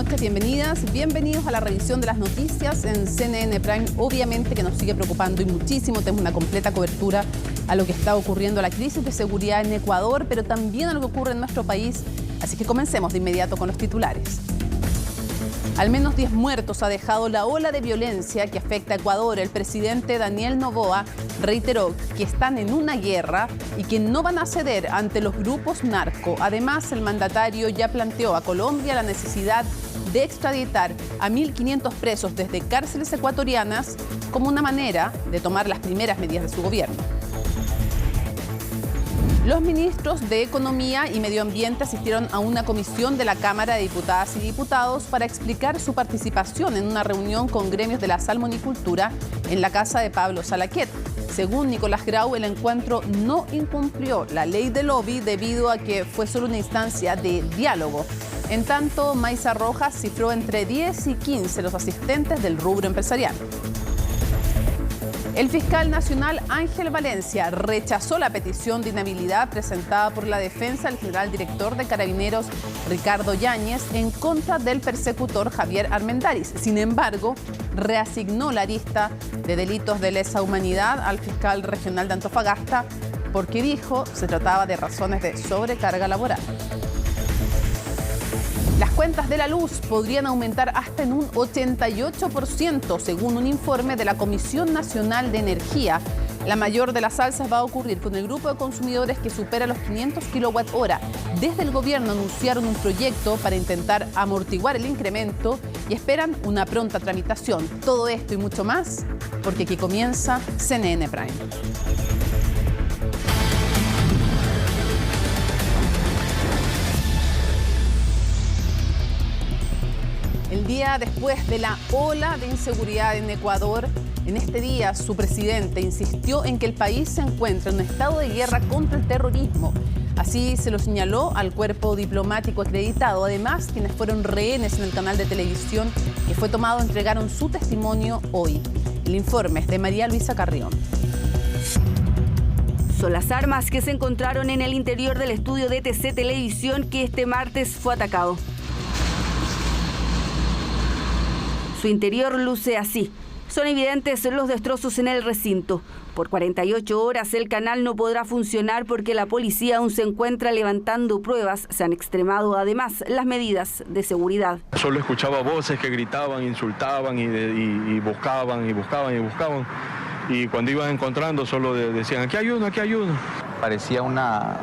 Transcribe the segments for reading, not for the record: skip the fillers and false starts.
noches, bienvenidas, bienvenidos a la revisión de las noticias en CNN Prime. Obviamente que nos sigue preocupando y muchísimo, tenemos una completa cobertura a lo que está ocurriendo, a la crisis de seguridad en Ecuador, pero también a lo que ocurre en nuestro país. Así que comencemos de inmediato con los titulares. Al menos 10 muertos ha dejado la ola de violencia que afecta a Ecuador. El presidente Daniel Noboa reiteró que están en una guerra y que no van a ceder ante los grupos narco. Además, el mandatario ya planteó a Colombia la necesidad de extraditar a 1.500 presos desde cárceles ecuatorianas como una manera de tomar las primeras medidas de su gobierno. Los ministros de Economía y Medio Ambiente asistieron a una comisión de la Cámara de Diputadas y Diputados para explicar su participación en una reunión con gremios de la salmonicultura en la casa de Pablo Salaquet. Según Nicolás Grau, el encuentro no incumplió la ley de lobby debido a que fue solo una instancia de diálogo. En tanto, Maiza Rojas cifró entre 10 y 15 los asistentes del rubro empresarial. El fiscal nacional Ángel Valencia rechazó la petición de inhabilidad presentada por la defensa del general director de Carabineros Ricardo Yáñez en contra del persecutor Javier Armendáriz. Sin embargo, reasignó la arista de delitos de lesa humanidad al fiscal regional de Antofagasta porque dijo se trataba de razones de sobrecarga laboral. Las cuentas de la luz podrían aumentar hasta en un 88%, según un informe de la Comisión Nacional de Energía. La mayor de las alzas va a ocurrir con el grupo de consumidores que supera los 500 kWh. Desde el gobierno anunciaron un proyecto para intentar amortiguar el incremento y esperan una pronta tramitación. Todo esto y mucho más, porque aquí comienza CNN Prime. El día después de la ola de inseguridad en Ecuador, en este día su presidente insistió en que el país se encuentra en un estado de guerra contra el terrorismo. Así se lo señaló al cuerpo diplomático acreditado. Además, quienes fueron rehenes en el canal de televisión que fue tomado entregaron su testimonio hoy. El informe es de María Luisa Carrión. Son las armas que se encontraron en el interior del estudio de TC Televisión que este martes fue atacado. Su interior luce así. Son evidentes los destrozos en el recinto. Por 48 horas el canal no podrá funcionar porque la policía aún se encuentra levantando pruebas. Se han extremado además las medidas de seguridad. Solo escuchaba voces que gritaban, insultaban y buscaban. Y cuando iban encontrando solo decían, aquí hay uno. Parecía una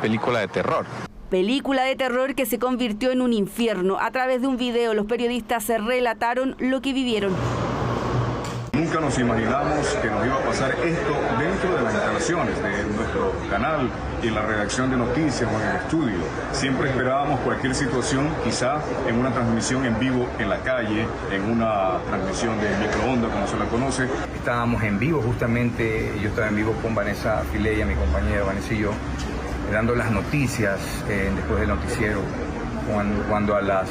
película de terror. Película de terror que se convirtió en un infierno. A través de un video, los periodistas se relataron lo que vivieron. Nunca nos imaginamos que nos iba a pasar esto dentro de las instalaciones de nuestro canal y en la redacción de noticias o en el estudio. Siempre esperábamos cualquier situación, quizá en una transmisión en vivo en la calle, en una transmisión de microondas, como se la conoce. Estábamos en vivo justamente, yo estaba en vivo con Vanessa Fileya, mi compañera Vanessa y yo, dando las noticias después del noticiero, cuando a las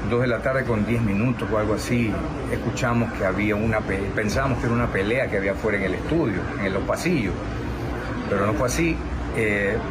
2 de la tarde con 10 minutos o algo así, escuchamos que había pensábamos que era una pelea que había afuera en el estudio, en los pasillos, pero no fue así.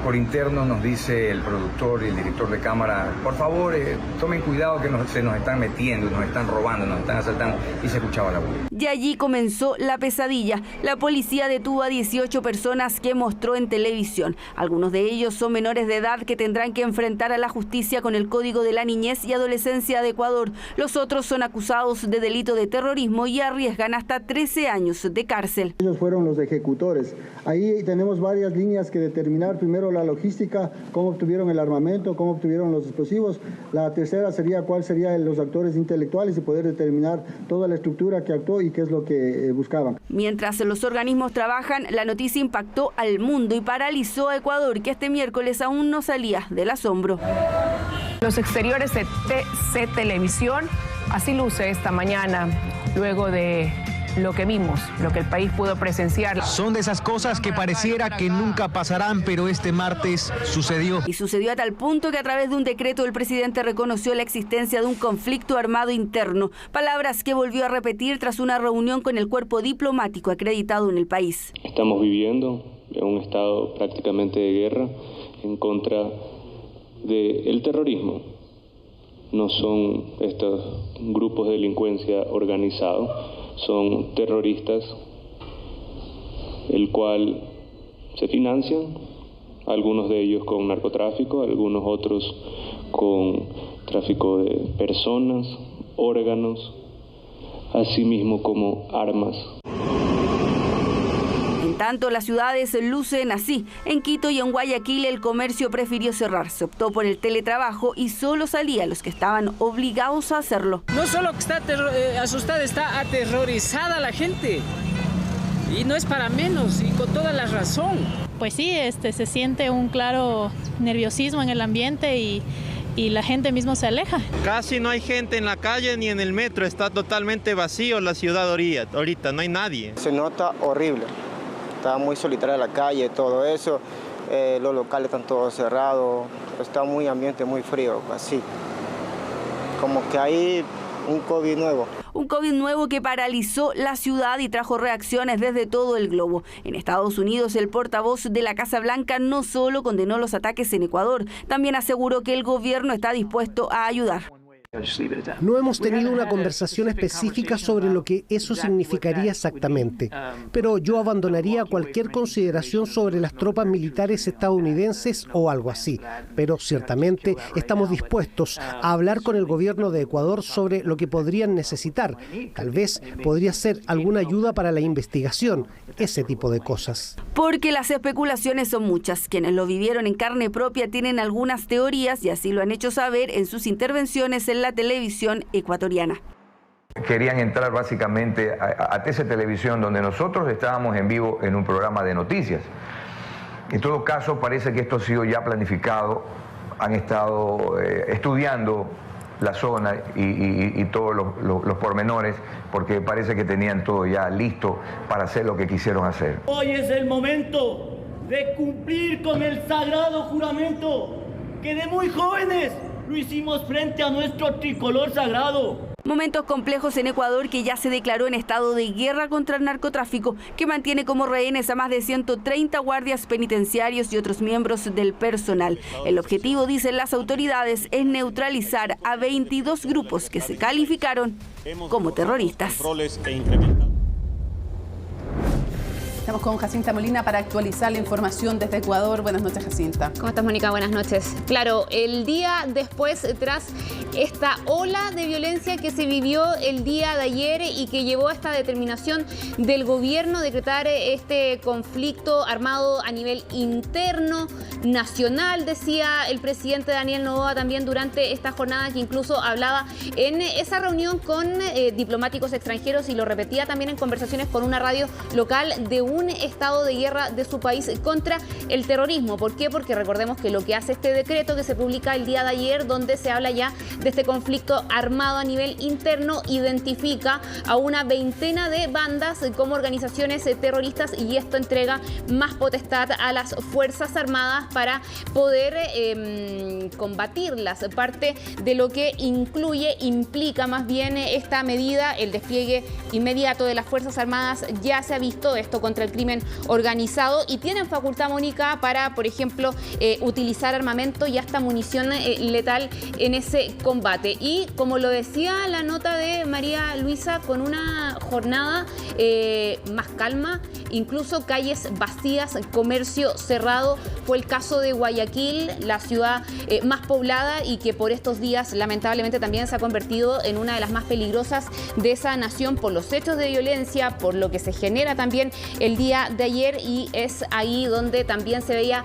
Por interno nos dice el productor y el director de cámara, por favor, tomen cuidado que se nos están metiendo, nos están robando, nos están asaltando, y se escuchaba la voz. Y allí comenzó la pesadilla. La policía detuvo a 18 personas que mostró en televisión. Algunos de ellos son menores de edad que tendrán que enfrentar a la justicia con el Código de la Niñez y Adolescencia de Ecuador. Los otros son acusados de delito de terrorismo y arriesgan hasta 13 años de cárcel. Ellos fueron los ejecutores. Ahí tenemos varias líneas que determinar. Primero la logística, cómo obtuvieron el armamento, cómo obtuvieron los explosivos. La tercera sería cuáles serían los actores intelectuales y poder determinar toda la estructura que actuó y qué es lo que buscaban. Mientras los organismos trabajan, la noticia impactó al mundo y paralizó a Ecuador, que este miércoles aún no salía del asombro. Los exteriores de TC Televisión, así luce esta mañana, luego de lo que vimos, lo que el país pudo presenciar. Son de esas cosas que pareciera que nunca pasarán, pero este martes sucedió. Y sucedió a tal punto que a través de un decreto el presidente reconoció la existencia de un conflicto armado interno. Palabras que volvió a repetir tras una reunión con el cuerpo diplomático acreditado en el país. Estamos viviendo en un estado prácticamente de guerra en contra del terrorismo. no son estos grupos de delincuencia organizados, son terroristas, el cual se financian, algunos de ellos con narcotráfico, algunos otros con tráfico de personas, órganos, así mismo como armas. En tanto, las ciudades lucen así. En Quito y en Guayaquil el comercio prefirió cerrar. Se optó por el teletrabajo y solo salían los que estaban obligados a hacerlo. No solo que está asustada, está aterrorizada la gente. Y no es para menos, y con toda la razón. Pues sí, se siente un claro nerviosismo en el ambiente y la gente mismo se aleja. Casi no hay gente en la calle ni en el metro, está totalmente vacío la ciudad ahorita, no hay nadie. Se nota horrible, está muy solitaria la calle, todo eso, los locales están todos cerrados, está muy ambiente muy frío, así, como que hay un COVID nuevo. Un COVID nuevo que paralizó la ciudad y trajo reacciones desde todo el globo. En Estados Unidos, el portavoz de la Casa Blanca no solo condenó los ataques en Ecuador, también aseguró que el gobierno está dispuesto a ayudar. No hemos tenido una conversación específica sobre lo que eso significaría exactamente, pero yo abandonaría cualquier consideración sobre las tropas militares estadounidenses o algo así. Pero ciertamente estamos dispuestos a hablar con el gobierno de Ecuador sobre lo que podrían necesitar. Tal vez podría ser alguna ayuda para la investigación, ese tipo de cosas. Porque las especulaciones son muchas. Quienes lo vivieron en carne propia tienen algunas teorías y así lo han hecho saber en sus intervenciones en la televisión ecuatoriana. Querían entrar básicamente a TC Televisión, donde nosotros estábamos en vivo en un programa de noticias. En todo caso, parece que esto ha sido ya planificado, han estado estudiando la zona y todos los pormenores, porque parece que tenían todo ya listo para hacer lo que quisieron hacer. Hoy es el momento de cumplir con el sagrado juramento que de muy jóvenes lo hicimos frente a nuestro tricolor sagrado. Momentos complejos en Ecuador, que ya se declaró en estado de guerra contra el narcotráfico, que mantiene como rehenes a más de 130 guardias penitenciarios y otros miembros del personal. El objetivo, dicen las autoridades, es neutralizar a 22 grupos que se calificaron como terroristas. Estamos con Jacinta Molina para actualizar la información desde Ecuador. Buenas noches, Jacinta. ¿Cómo estás, Mónica? Buenas noches. Claro, el día después, tras esta ola de violencia que se vivió el día de ayer y que llevó a esta determinación del gobierno de decretar este conflicto armado a nivel interno, nacional, decía el presidente Daniel Noboa también durante esta jornada, que incluso hablaba en esa reunión con diplomáticos extranjeros y lo repetía también en conversaciones con una radio local de un estado de guerra de su país contra el terrorismo. ¿Por qué? Porque recordemos que lo que hace este decreto que se publica el día de ayer, donde se habla ya de este conflicto armado a nivel interno, identifica a una veintena de bandas como organizaciones terroristas y esto entrega más potestad a las Fuerzas Armadas para poder combatirlas. Parte de lo que implica más bien esta medida, el despliegue inmediato de las Fuerzas Armadas. Ya se ha visto esto contra el crimen organizado y tienen facultad, Mónica, para, por ejemplo, utilizar armamento y hasta munición letal en ese combate. Y como lo decía la nota de María Luisa, con una jornada más calma, incluso calles vacías, comercio cerrado. Fue el caso de Guayaquil, la ciudad más poblada y que por estos días lamentablemente también se ha convertido en una de las más peligrosas de esa nación por los hechos de violencia, por lo que se genera también el día de ayer, y es ahí donde también se veía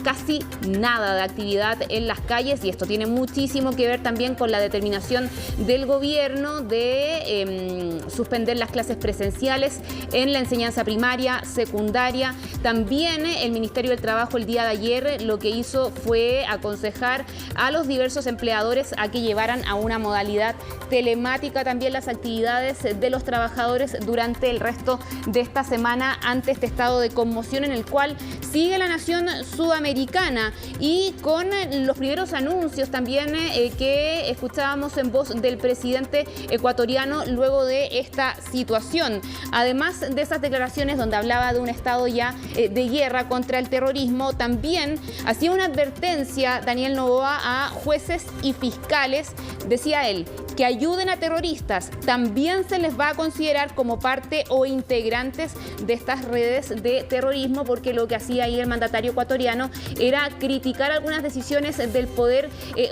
casi nada de actividad en las calles, y esto tiene muchísimo que ver también con la determinación del gobierno de suspender las clases presenciales en la enseñanza primaria, secundaria. También el Ministerio del Trabajo el día de ayer lo que hizo fue aconsejar a los diversos empleadores a que llevaran a una modalidad telemática también las actividades de los trabajadores durante el resto de esta semana ante este estado de conmoción en el cual sigue la nación sudamericana Panamericana y con los primeros anuncios también que escuchábamos en voz del presidente ecuatoriano luego de esta situación. Además de esas declaraciones donde hablaba de un estado ya de guerra contra el terrorismo, también hacía una advertencia Daniel Noboa a jueces y fiscales. Decía él que ayuden a terroristas también se les va a considerar como parte o integrantes de estas redes de terrorismo, porque lo que hacía ahí el mandatario ecuatoriano era criticar algunas decisiones del Poder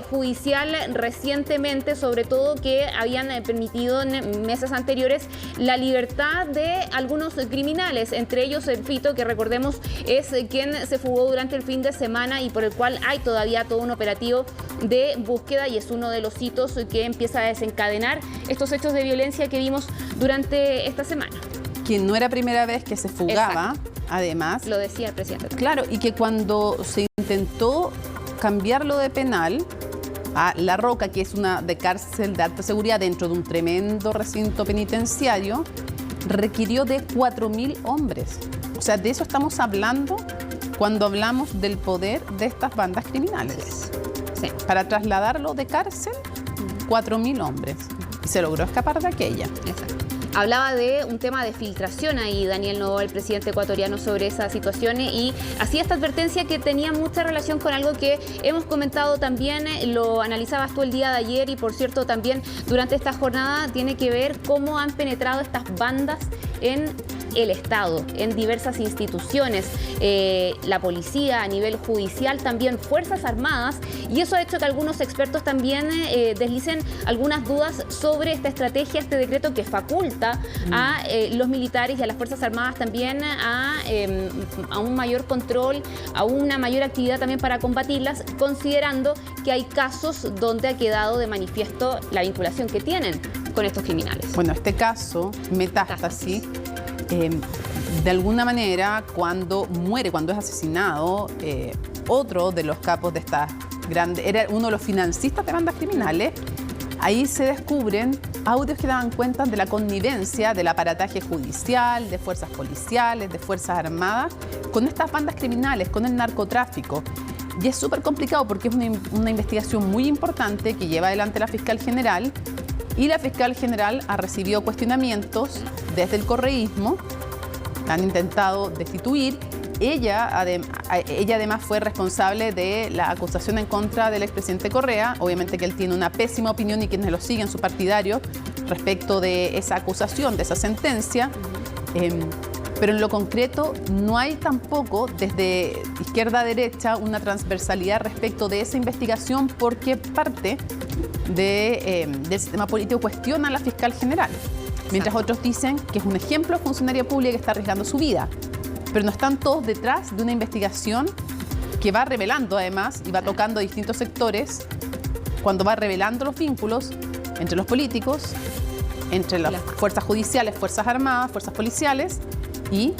Judicial recientemente, sobre todo que habían permitido en meses anteriores la libertad de algunos criminales, entre ellos el Fito, que recordemos es quien se fugó durante el fin de semana y por el cual hay todavía todo un operativo de búsqueda, y es uno de los hitos que empieza a desencadenar estos hechos de violencia que vimos durante esta semana. Que no era primera vez que se fugaba, exacto. Además. Lo decía el presidente también. Claro, y que cuando se intentó cambiarlo de penal a La Roca, que es una de cárcel de alta seguridad dentro de un tremendo recinto penitenciario, requirió de 4.000 hombres. O sea, de eso estamos hablando cuando hablamos del poder de estas bandas criminales. Sí. Para trasladarlo de cárcel, 4.000 hombres. Y se logró escapar de aquella. Exacto. Hablaba de un tema de filtración ahí Daniel Noboa, el presidente ecuatoriano, sobre esa situación, y hacía esta advertencia que tenía mucha relación con algo que hemos comentado también, lo analizabas tú el día de ayer, y por cierto también durante esta jornada, tiene que ver cómo han penetrado estas bandas en el Estado, en diversas instituciones, la policía a nivel judicial, también Fuerzas Armadas, y eso ha hecho que algunos expertos también deslicen algunas dudas sobre esta estrategia, este decreto que faculta a los militares y a las Fuerzas Armadas también a un mayor control, a una mayor actividad también para combatirlas, considerando que hay casos donde ha quedado de manifiesto la vinculación que tienen con estos criminales. Bueno, este caso, Metástasis, de alguna manera, cuando muere, cuando es asesinado, otro de los capos de estas grandes, era uno de los financistas de bandas criminales, ahí se descubren audios que daban cuenta de la connivencia del aparataje judicial, de fuerzas policiales, de fuerzas armadas, con estas bandas criminales, con el narcotráfico. Y es súper complicado porque es una investigación muy importante que lleva adelante la fiscal general, y la fiscal general ha recibido cuestionamientos desde el correísmo, la han intentado destituir. Ella además fue responsable de la acusación en contra del expresidente Correa. Obviamente que él tiene una pésima opinión, y quienes lo siguen, sus partidarios, respecto de esa acusación, de esa sentencia. Pero en lo concreto no hay tampoco desde izquierda a derecha una transversalidad respecto de esa investigación, porque parte del sistema político cuestiona a la fiscal general, mientras otros dicen que es un ejemplo de funcionaria pública que está arriesgando su vida. Pero no están todos detrás de una investigación que va revelando además y va tocando distintos sectores, cuando va revelando los vínculos entre los políticos, entre las fuerzas judiciales, fuerzas armadas, fuerzas policiales y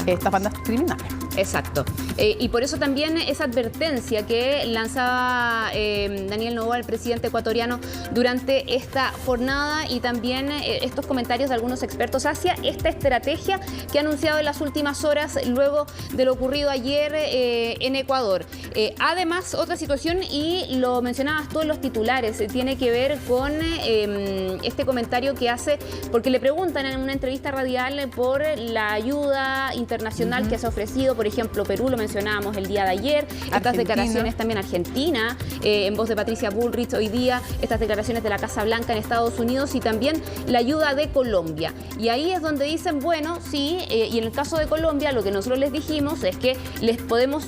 estas bandas criminales. Exacto. Y por eso también esa advertencia que lanzaba Daniel Noboa, el presidente ecuatoriano, durante esta jornada, y también estos comentarios de algunos expertos hacia esta estrategia que ha anunciado en las últimas horas luego de lo ocurrido ayer en Ecuador. Además, otra situación, y lo mencionabas tú en los titulares, tiene que ver con este comentario que hace, porque le preguntan en una entrevista radial por la ayuda internacional que se ha ofrecido. Por ejemplo, Perú, lo mencionábamos el día de ayer, estas declaraciones también Argentina, en voz de Patricia Bullrich hoy día, estas declaraciones de la Casa Blanca en Estados Unidos, y también la ayuda de Colombia. Y ahí es donde dicen, bueno, sí, y en el caso de Colombia lo que nosotros les dijimos es que les podemos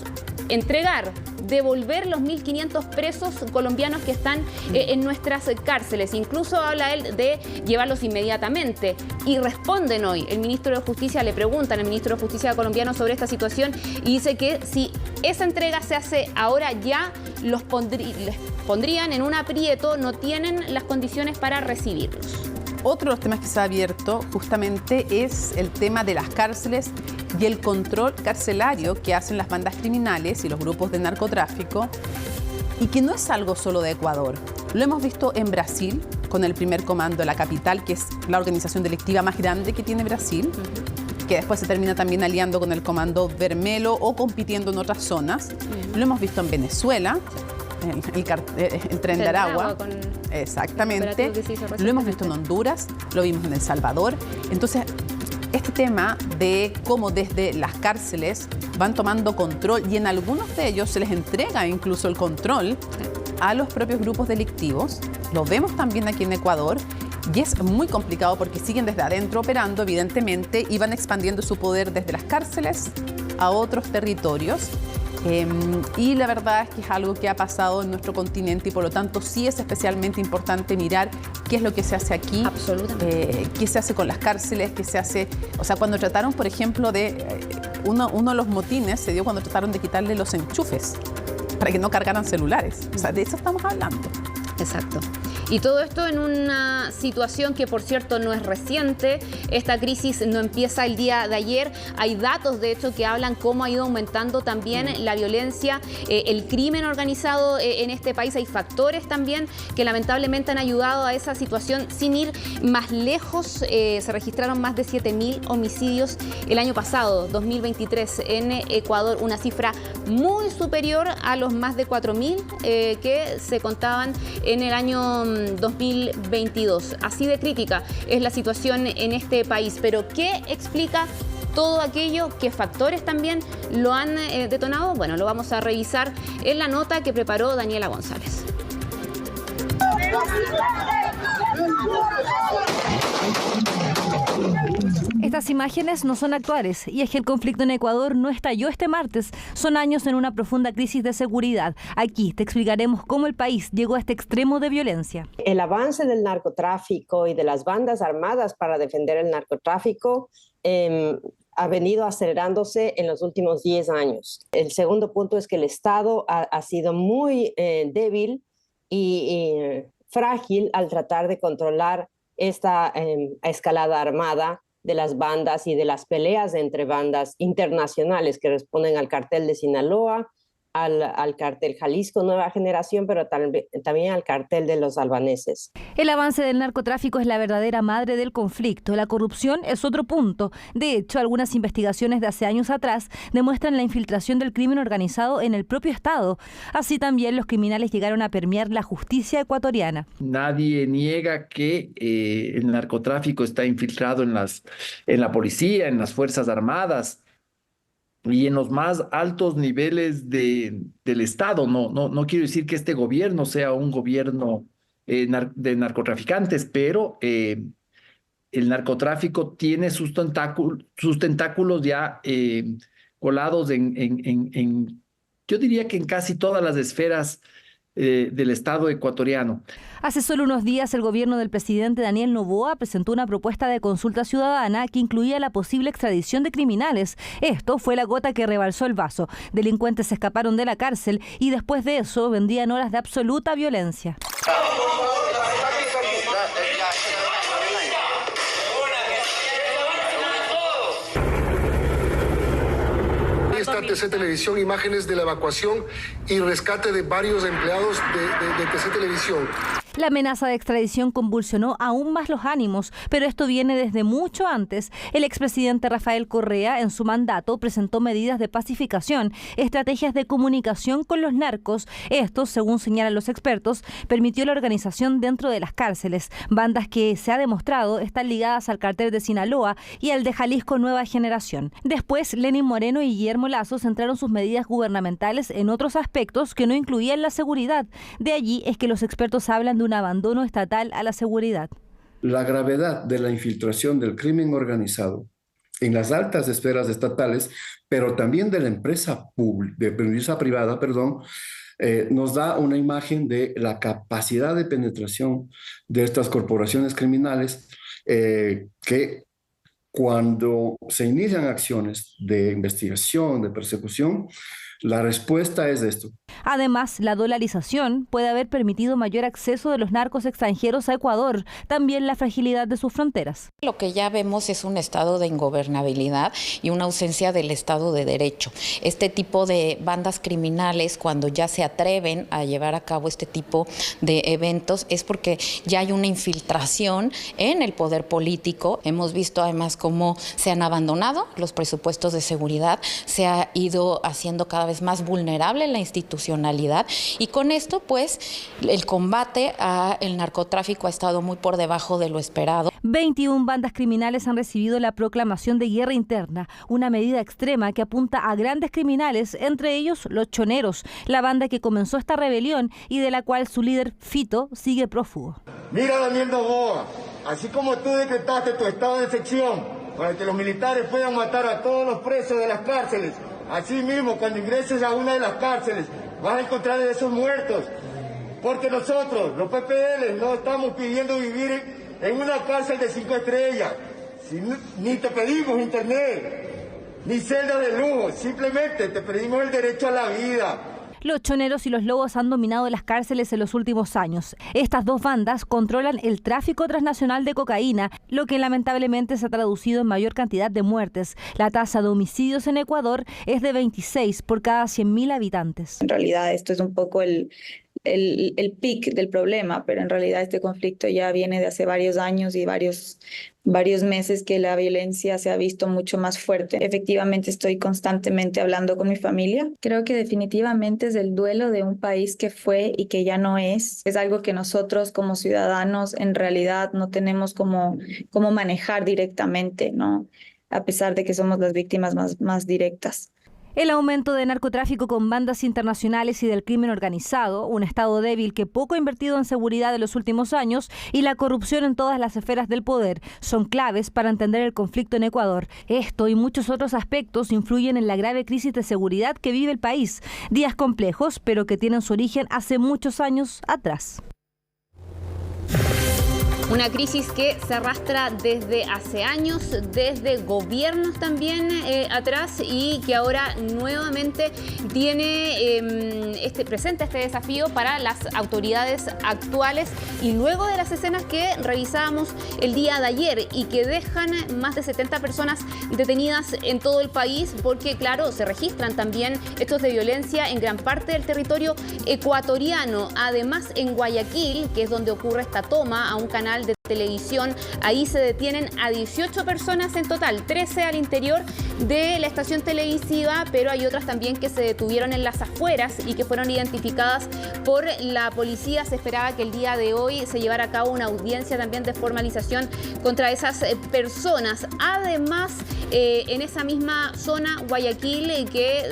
entregar, devolver los 1.500 presos colombianos que están en nuestras cárceles. Incluso habla él de llevarlos inmediatamente. Y responden hoy, el ministro de Justicia, le preguntan al ministro de Justicia colombiano sobre esta situación, y dice que si esa entrega se hace ahora ya, les pondrían en un aprieto, no tienen las condiciones para recibirlos. Otro de los temas que se ha abierto justamente es el tema de las cárceles y el control carcelario que hacen las bandas criminales y los grupos de narcotráfico, y que no es algo solo de Ecuador. Lo hemos visto en Brasil con el primer comando de la capital, que es la organización delictiva más grande que tiene Brasil. que después se termina también aliando con el Comando Vermelo o compitiendo en otras zonas. Lo hemos visto en Venezuela, el Tren de Aragua. Exactamente. Lo hemos visto en Honduras, lo vimos en El Salvador. Entonces, este tema de cómo desde las cárceles van tomando control y en algunos de ellos se les entrega incluso el control a los propios grupos delictivos. Lo vemos también aquí en Ecuador y es muy complicado porque siguen desde adentro operando, evidentemente, y van expandiendo su poder desde las cárceles a otros territorios. Y la verdad es que es algo que ha pasado en nuestro continente y por lo tanto sí es especialmente importante mirar qué es lo que se hace aquí. Absolutamente. Qué se hace con las cárceles, qué se hace... O sea, cuando trataron, por ejemplo, de... Uno de los motines se dio cuando trataron de quitarle los enchufes para que no cargaran celulares. O sea, de eso estamos hablando. Exacto. Y todo esto en una situación que, por cierto, no es reciente. Esta crisis no empieza el día de ayer. Hay datos, de hecho, que hablan cómo ha ido aumentando también la violencia, el crimen organizado en este país. Hay factores también que lamentablemente han ayudado a esa situación. Sin ir más lejos, se registraron más de 7.000 homicidios el año pasado, 2023, en Ecuador. Una cifra muy superior a los más de 4.000 que se contaban en el año 2022. Así de crítica es la situación en este país. Pero ¿qué explica todo aquello? ¿Qué factores también lo han detonado? Bueno, lo vamos a revisar en la nota que preparó Daniela González. Estas imágenes no son actuales y es que el conflicto en Ecuador no estalló este martes. Son años en una profunda crisis de seguridad. Aquí te explicaremos cómo el país llegó a este extremo de violencia. El avance del narcotráfico y de las bandas armadas para defender el narcotráfico ha venido acelerándose en los últimos 10 años. El segundo punto es que el Estado ha sido muy débil y frágil al tratar de controlar esta escalada armada de las bandas y de las peleas entre bandas internacionales que responden al cartel de Sinaloa, al cartel Jalisco Nueva Generación, pero también al cartel de los albaneses. El avance del narcotráfico es la verdadera madre del conflicto. La corrupción es otro punto. De hecho, algunas investigaciones de hace años atrás demuestran la infiltración del crimen organizado en el propio Estado. Así también los criminales llegaron a permear la justicia ecuatoriana. Nadie niega que el narcotráfico está infiltrado en la policía, en las Fuerzas Armadas y en los más altos niveles del Estado. No quiero decir que este gobierno sea un gobierno de narcotraficantes, pero el narcotráfico tiene sus tentáculos ya colados yo diría que en casi todas las esferas del Estado ecuatoriano. Hace solo unos días el gobierno del presidente Daniel Noboa presentó una propuesta de consulta ciudadana que incluía la posible extradición de criminales. Esto fue la gota que rebalsó el vaso. Delincuentes escaparon de la cárcel y después de eso vendrían horas de absoluta violencia. TC Televisión, imágenes de la evacuación y rescate de varios empleados de TC Televisión. La amenaza de extradición convulsionó aún más los ánimos, pero esto viene desde mucho antes. El expresidente Rafael Correa, en su mandato, presentó medidas de pacificación, estrategias de comunicación con los narcos. Esto, según señalan los expertos, permitió la organización dentro de las cárceles. Bandas que, se ha demostrado, están ligadas al cartel de Sinaloa y al de Jalisco Nueva Generación. Después, Lenín Moreno y Guillermo Lasso centraron sus medidas gubernamentales en otros aspectos que no incluían la seguridad. De allí es que los expertos hablan de un abandono estatal a la seguridad. La gravedad de la infiltración del crimen organizado en las altas esferas estatales, pero también de la empresa privada, nos da una imagen de la capacidad de penetración de estas corporaciones criminales que cuando se inician acciones de investigación, de persecución, la respuesta es esto. Además, la dolarización puede haber permitido mayor acceso de los narcos extranjeros a Ecuador, también la fragilidad de sus fronteras. Lo que ya vemos es un estado de ingobernabilidad y una ausencia del Estado de Derecho. Este tipo de bandas criminales, cuando ya se atreven a llevar a cabo este tipo de eventos, es porque ya hay una infiltración en el poder político. Hemos visto además cómo se han abandonado los presupuestos de seguridad, se ha ido haciendo cada vez más vulnerable la institucionalidad y con esto pues el combate al narcotráfico ha estado muy por debajo de lo esperado. 21 bandas criminales han recibido la proclamación de guerra interna, una medida extrema que apunta a grandes criminales, entre ellos los choneros, la banda que comenzó esta rebelión y de la cual su líder Fito sigue prófugo. Mira, Daniel Noboa, así como tú decretaste tu estado de excepción para que los militares puedan matar a todos los presos de las cárceles, así mismo cuando ingreses a una de las cárceles vas a encontrar a esos muertos, porque nosotros, los PPL, no estamos pidiendo vivir en una cárcel de 5 estrellas, ni te pedimos internet, ni celda de lujo, simplemente te pedimos el derecho a la vida. Los choneros y los lobos han dominado las cárceles en los últimos años. Estas dos bandas controlan el tráfico transnacional de cocaína, lo que lamentablemente se ha traducido en mayor cantidad de muertes. La tasa de homicidios en Ecuador es de 26 por cada 100.000 habitantes. En realidad esto es un poco el pic del problema, pero en realidad este conflicto ya viene de hace varios años y varios meses que la violencia se ha visto mucho más fuerte. Efectivamente estoy constantemente hablando con mi familia. Creo que definitivamente es el duelo de un país que fue y que ya no es. Es algo que nosotros como ciudadanos en realidad no tenemos cómo manejar directamente, ¿no? A pesar de que somos las víctimas más directas. El aumento de narcotráfico con bandas internacionales y del crimen organizado, un Estado débil que poco ha invertido en seguridad en los últimos años y la corrupción en todas las esferas del poder son claves para entender el conflicto en Ecuador. Esto y muchos otros aspectos influyen en la grave crisis de seguridad que vive el país. Días complejos, pero que tienen su origen hace muchos años atrás. Una crisis que se arrastra desde hace años, desde gobiernos también atrás y que ahora nuevamente tiene presente este desafío para las autoridades actuales y luego de las escenas que revisábamos el día de ayer y que dejan más de 70 personas detenidas en todo el país porque, claro, se registran también hechos de violencia en gran parte del territorio ecuatoriano. Además, en Guayaquil, que es donde ocurre esta toma a un canal de televisión, ahí se detienen a 18 personas en total, 13 al interior de la estación televisiva, pero hay otras también que se detuvieron en las afueras y que fueron identificadas por la policía. Se esperaba que el día de hoy se llevara a cabo una audiencia también de formalización contra esas personas. Además, en esa misma zona, Guayaquil, que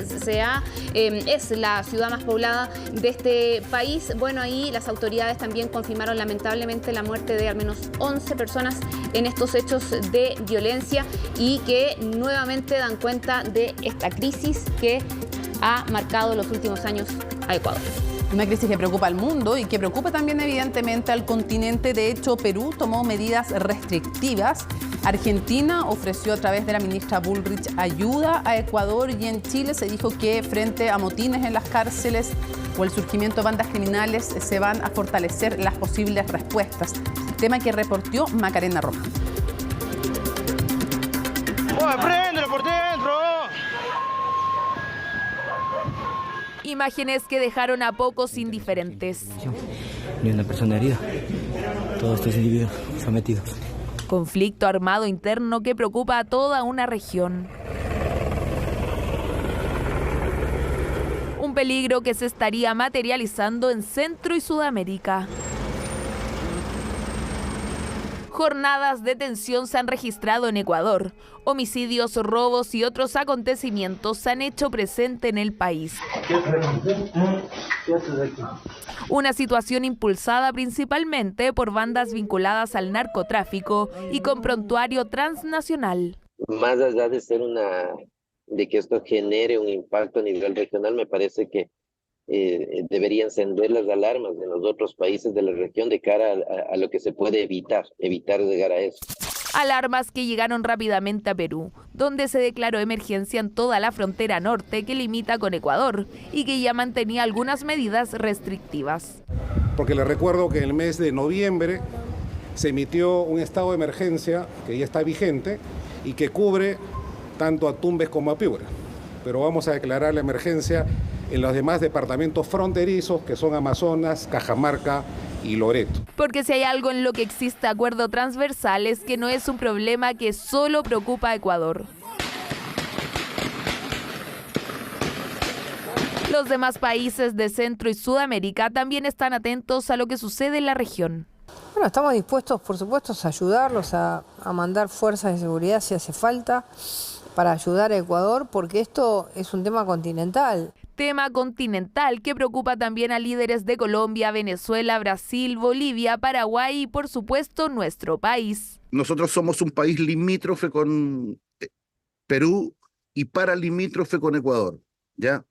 es la ciudad más poblada de este país, bueno, ahí las autoridades también confirmaron lamentablemente la muerte de al menos 11 personas en estos hechos de violencia y que nuevamente dan cuenta de esta crisis que ha marcado los últimos años a Ecuador. Una crisis que preocupa al mundo y que preocupa también evidentemente al continente. De hecho, Perú tomó medidas restrictivas. Argentina ofreció a través de la ministra Bullrich ayuda a Ecuador y en Chile se dijo que frente a motines en las cárceles o el surgimiento de bandas criminales se van a fortalecer las posibles respuestas. Tema que reportó Macarena Román. ¡Préndelo por dentro! Imágenes que dejaron a pocos indiferentes. Ni una persona herida. Todos estos individuos sometidos. Conflicto armado interno que preocupa a toda una región. Un peligro que se estaría materializando en Centro y Sudamérica. Jornadas de tensión se han registrado en Ecuador. Homicidios, robos y otros acontecimientos se han hecho presente en el país. Una situación impulsada principalmente por bandas vinculadas al narcotráfico y con prontuario transnacional. Más allá de que esto genere un impacto a nivel regional, me parece que deberían encender las alarmas en los otros países de la región de cara a lo que se puede evitar llegar a eso. Alarmas que llegaron rápidamente a Perú, donde se declaró emergencia en toda la frontera norte que limita con Ecuador y que ya mantenía algunas medidas restrictivas. Porque les recuerdo que en el mes de noviembre se emitió un estado de emergencia que ya está vigente y que cubre tanto a Tumbes como a Piura. Pero vamos a declarar la emergencia en los demás departamentos fronterizos que son Amazonas, Cajamarca y Loreto. Porque si hay algo en lo que existe acuerdo transversal es que no es un problema que solo preocupa a Ecuador. Los demás países de Centro y Sudamérica también están atentos a lo que sucede en la región. Bueno, estamos dispuestos, por supuesto, a ayudarlos, a mandar fuerzas de seguridad si hace falta para ayudar a Ecuador, porque esto es un tema continental. Tema continental que preocupa también a líderes de Colombia, Venezuela, Brasil, Bolivia, Paraguay y, por supuesto, nuestro país. Nosotros somos un país limítrofe con Perú y paralimítrofe con Ecuador, ¿ya?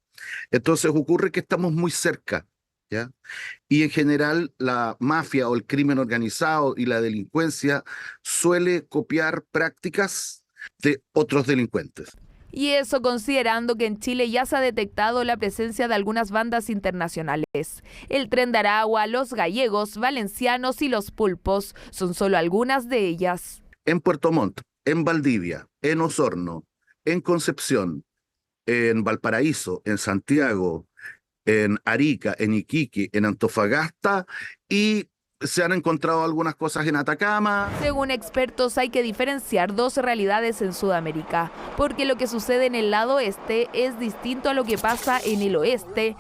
Entonces ocurre que estamos muy cerca, ¿ya? Y en general la mafia o el crimen organizado y la delincuencia suele copiar prácticas de otros delincuentes. Y eso considerando que en Chile ya se ha detectado la presencia de algunas bandas internacionales. El Tren de Aragua, los gallegos, valencianos y los pulpos son solo algunas de ellas. En Puerto Montt, en Valdivia, en Osorno, en Concepción, en Valparaíso, en Santiago, en Arica, en Iquique, en Antofagasta y se han encontrado algunas cosas en Atacama. Según expertos, hay que diferenciar dos realidades en Sudamérica, porque lo que sucede en el lado este es distinto a lo que pasa en el oeste.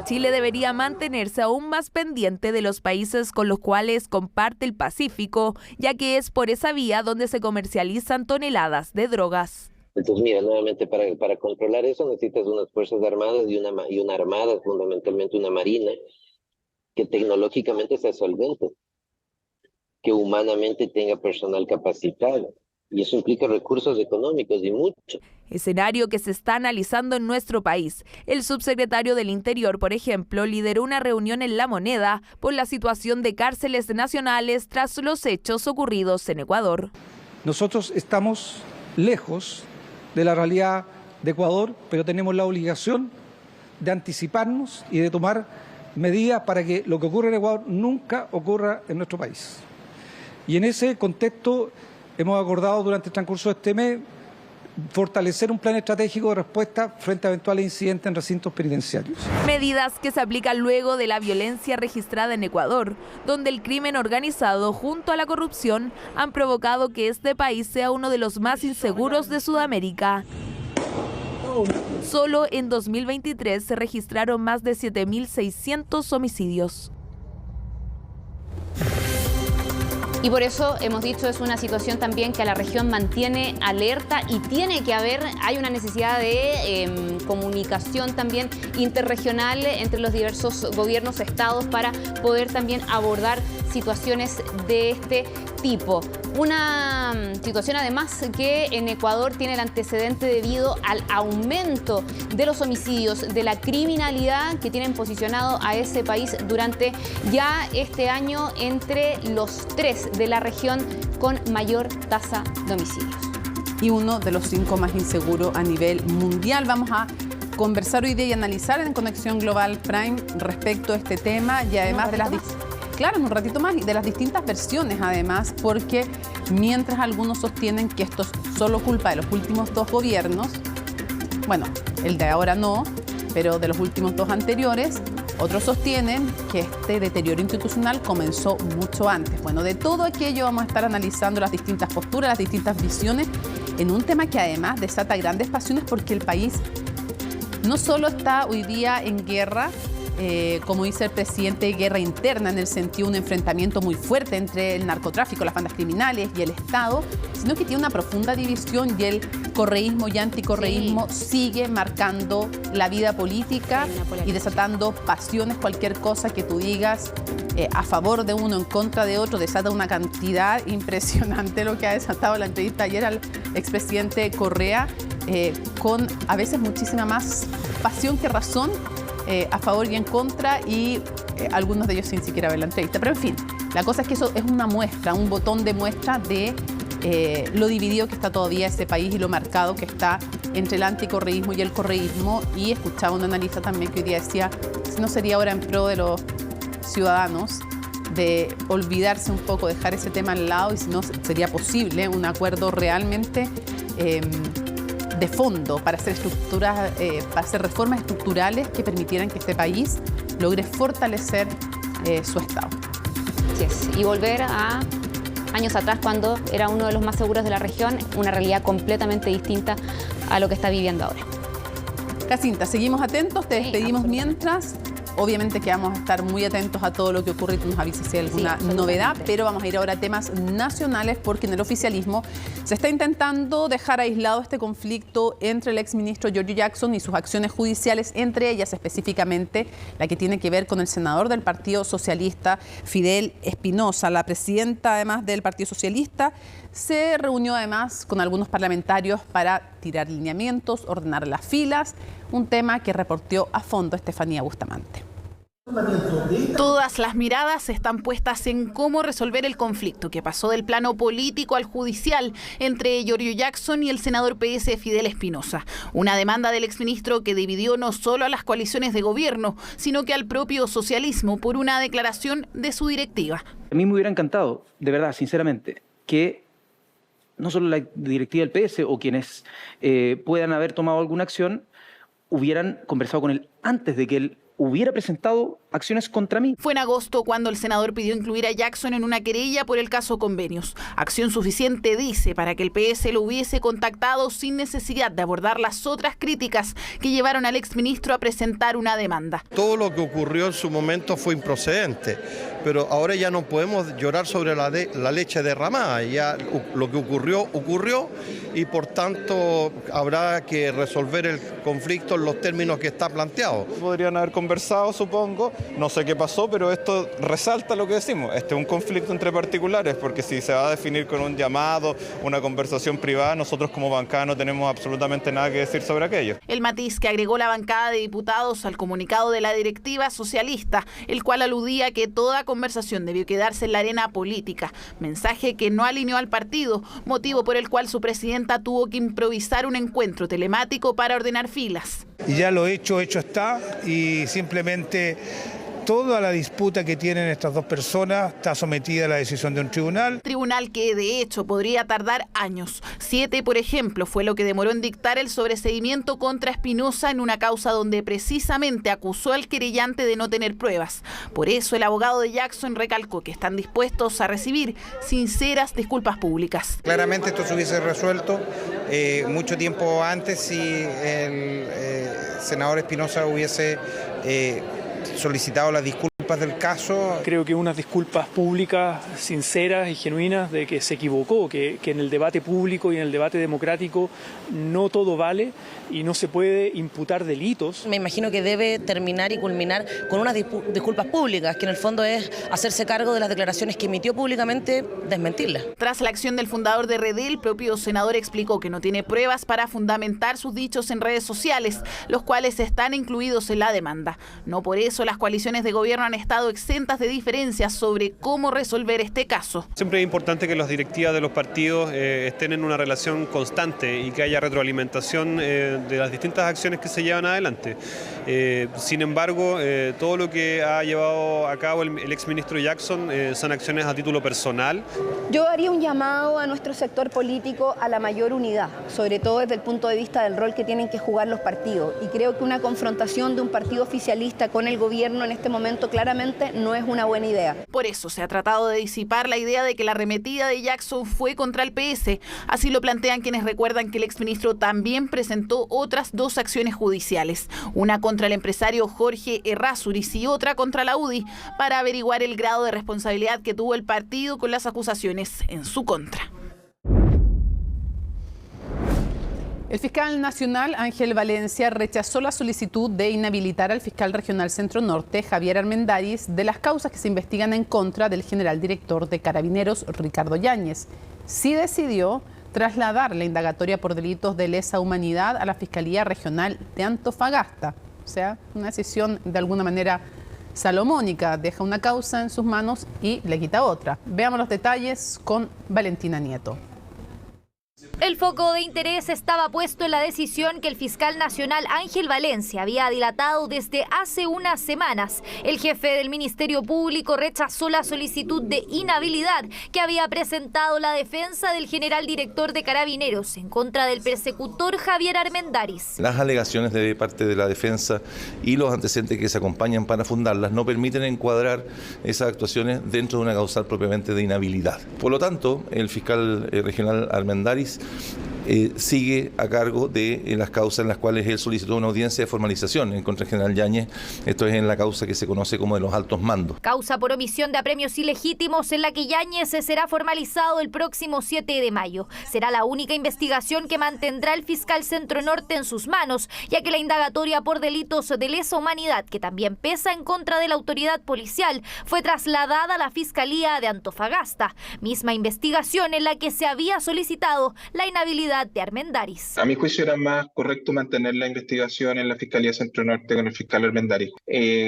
Chile debería mantenerse aún más pendiente de los países con los cuales comparte el Pacífico, ya que es por esa vía donde se comercializan toneladas de drogas. Entonces, mira, nuevamente para controlar eso necesitas unas fuerzas armadas y una armada, fundamentalmente una marina, que tecnológicamente sea solvente, que humanamente tenga personal capacitado. Y eso implica recursos económicos y mucho. Escenario que se está analizando en nuestro país. El subsecretario del Interior, por ejemplo, lideró una reunión en La Moneda por la situación de cárceles nacionales tras los hechos ocurridos en Ecuador. Nosotros estamos lejos de la realidad de Ecuador, pero tenemos la obligación de anticiparnos y de tomar medidas para que lo que ocurre en Ecuador nunca ocurra en nuestro país. Y en ese contexto hemos acordado durante el transcurso de este mes fortalecer un plan estratégico de respuesta frente a eventuales incidentes en recintos penitenciarios. Medidas que se aplican luego de la violencia registrada en Ecuador, donde el crimen organizado junto a la corrupción han provocado que este país sea uno de los más inseguros de Sudamérica. Solo en 2023 se registraron más de 7.600 homicidios. Y por eso hemos dicho, es una situación también que a la región mantiene alerta y tiene que haber, hay una necesidad de comunicación también interregional entre los diversos gobiernos, estados, para poder también abordar situaciones de este tipo. Una situación además que en Ecuador tiene el antecedente debido al aumento de los homicidios, de la criminalidad que tienen posicionado a ese país durante ya este año entre los 3 de la región con mayor tasa de homicidios. Y uno de los 5 más inseguros a nivel mundial. Vamos a conversar hoy día y analizar en Conexión Global Prime respecto a este tema y además de las... Claro, en un ratito más, y de las distintas versiones además, porque mientras algunos sostienen que esto es solo culpa de los últimos 2 gobiernos, bueno, el de ahora no, pero de los últimos 2 anteriores, otros sostienen que este deterioro institucional comenzó mucho antes. Bueno, de todo aquello vamos a estar analizando las distintas posturas, las distintas visiones, en un tema que además desata grandes pasiones porque el país no solo está hoy día en guerra, como dice el presidente, guerra interna en el sentido de un enfrentamiento muy fuerte entre el narcotráfico, las bandas criminales y el Estado, sino que tiene una profunda división y el correísmo y anticorreísmo sigue marcando la vida política y desatando pasiones. Cualquier cosa que tú digas a favor de uno, en contra de otro, desata una cantidad impresionante. Lo que ha desatado la entrevista ayer al expresidente Correa, con a veces muchísima más pasión que razón, a favor y en contra, y algunos de ellos sin siquiera ver la entrevista. Pero en fin, la cosa es que eso es una muestra, un botón de muestra de lo dividido que está todavía ese país y lo marcado que está entre el anticorreísmo y el correísmo. Y escuchaba un analista también que hoy día decía, si no sería ahora en pro de los ciudadanos de olvidarse un poco, dejar ese tema al lado, y si no sería posible un acuerdo realmente de fondo para hacer para hacer reformas estructurales que permitieran que este país logre fortalecer su Estado. Así es. Y volver a años atrás, cuando era uno de los más seguros de la región, una realidad completamente distinta a lo que está viviendo ahora. Jacinta, seguimos atentos, te despedimos mientras. Obviamente que vamos a estar muy atentos a todo lo que ocurre y tú nos avises si hay alguna novedad, pero vamos a ir ahora a temas nacionales, porque en el oficialismo se está intentando dejar aislado este conflicto entre el exministro Giorgio Jackson y sus acciones judiciales, entre ellas específicamente la que tiene que ver con el senador del Partido Socialista, Fidel Espinosa. La presidenta, además del Partido Socialista, se reunió además con algunos parlamentarios para tirar lineamientos, ordenar las filas, un tema que reportó a fondo Estefanía Bustamante. Todas las miradas están puestas en cómo resolver el conflicto que pasó del plano político al judicial entre Giorgio Jackson y el senador PS Fidel Espinosa. Una demanda del exministro que dividió no solo a las coaliciones de gobierno, sino que al propio socialismo por una declaración de su directiva. A mí me hubiera encantado, de verdad, sinceramente, que no solo la directiva del PS o quienes puedan haber tomado alguna acción hubieran conversado con él antes de que él hubiera presentado acciones contra mí. Fue en agosto cuando el senador pidió incluir a Jackson en una querella por el caso Convenios. Acción suficiente, dice, para que el PS lo hubiese contactado sin necesidad de abordar las otras críticas que llevaron al exministro a presentar una demanda. Todo lo que ocurrió en su momento fue improcedente, pero ahora ya no podemos llorar sobre la leche derramada. Ya lo que ocurrió y por tanto habrá que resolver el conflicto en los términos que está planteado. Podrían haber conversado, supongo. No sé qué pasó, pero esto resalta lo que decimos. Este es un conflicto entre particulares, porque si se va a definir con un llamado, una conversación privada, nosotros como bancada no tenemos absolutamente nada que decir sobre aquello. El matiz que agregó la bancada de diputados al comunicado de la directiva socialista, el cual aludía que toda conversación debió quedarse en la arena política. Mensaje que no alineó al partido, motivo por el cual su presidenta tuvo que improvisar un encuentro telemático para ordenar filas. Y ya lo hecho está, y simplemente toda la disputa que tienen estas dos personas está sometida a la decisión de un tribunal. Tribunal que de hecho podría tardar años. 7, por ejemplo, fue lo que demoró en dictar el sobreseimiento contra Espinosa en una causa donde precisamente acusó al querellante de no tener pruebas. Por eso el abogado de Jackson recalcó que están dispuestos a recibir sinceras disculpas públicas. Claramente esto se hubiese resuelto mucho tiempo antes si el senador Espinosa hubiese solicitado las disculpas del caso. Creo que unas disculpas públicas, sinceras y genuinas de que se equivocó, que en el debate público y en el debate democrático no todo vale y no se puede imputar delitos. Me imagino que debe terminar y culminar con unas disculpas públicas, que en el fondo es hacerse cargo de las declaraciones que emitió públicamente, desmentirlas. Tras la acción del fundador de Redel, el propio senador explicó que no tiene pruebas para fundamentar sus dichos en redes sociales, los cuales están incluidos en la demanda. No por eso las coaliciones de gobierno han estado exentas de diferencias sobre cómo resolver este caso. Siempre es importante que las directivas de los partidos estén en una relación constante y que haya retroalimentación de las distintas acciones que se llevan adelante. Sin embargo, todo lo que ha llevado a cabo el exministro Jackson son acciones a título personal. Yo haría un llamado a nuestro sector político a la mayor unidad, sobre todo desde el punto de vista del rol que tienen que jugar los partidos. Y creo que una confrontación de un partido oficialista con el gobierno en este momento claramente no es una buena idea. Por eso se ha tratado de disipar la idea de que la arremetida de Jackson fue contra el PS. Así lo plantean quienes recuerdan que el exministro también presentó otras 2 acciones judiciales, una contra el empresario Jorge Errázuriz y otra contra la UDI, para averiguar el grado de responsabilidad que tuvo el partido con las acusaciones en su contra. El fiscal nacional Ángel Valencia rechazó la solicitud de inhabilitar al fiscal regional Centro Norte, Javier Armendáriz, de las causas que se investigan en contra del general director de Carabineros, Ricardo Yáñez. Sí decidió trasladar la indagatoria por delitos de lesa humanidad a la Fiscalía Regional de Antofagasta. O sea, una decisión de alguna manera salomónica, deja una causa en sus manos y le quita otra. Veamos los detalles con Valentina Nieto. El foco de interés estaba puesto en la decisión que el fiscal nacional Ángel Valencia había dilatado desde hace unas semanas. El jefe del Ministerio Público rechazó la solicitud de inhabilidad que había presentado la defensa del general director de Carabineros en contra del persecutor Javier Armendáriz. Las alegaciones de parte de la defensa y los antecedentes que se acompañan para fundarlas no permiten encuadrar esas actuaciones dentro de una causal propiamente de inhabilidad. Por lo tanto, el fiscal regional Armendáriz sigue a cargo de las causas en las cuales él solicitó una audiencia de formalización en contra del general Yáñez. Esto es en la causa que se conoce como de los altos mandos. Causa por omisión de apremios ilegítimos en la que Yáñez será formalizado el próximo 7 de mayo. Será la única investigación que mantendrá el fiscal Centro Norte en sus manos, ya que la indagatoria por delitos de lesa humanidad, que también pesa en contra de la autoridad policial, fue trasladada a la Fiscalía de Antofagasta. Misma investigación en la que se había solicitado la inhabilidad de Armendáriz. A mi juicio era más correcto mantener la investigación en la Fiscalía Centro Norte con el fiscal Armendáriz.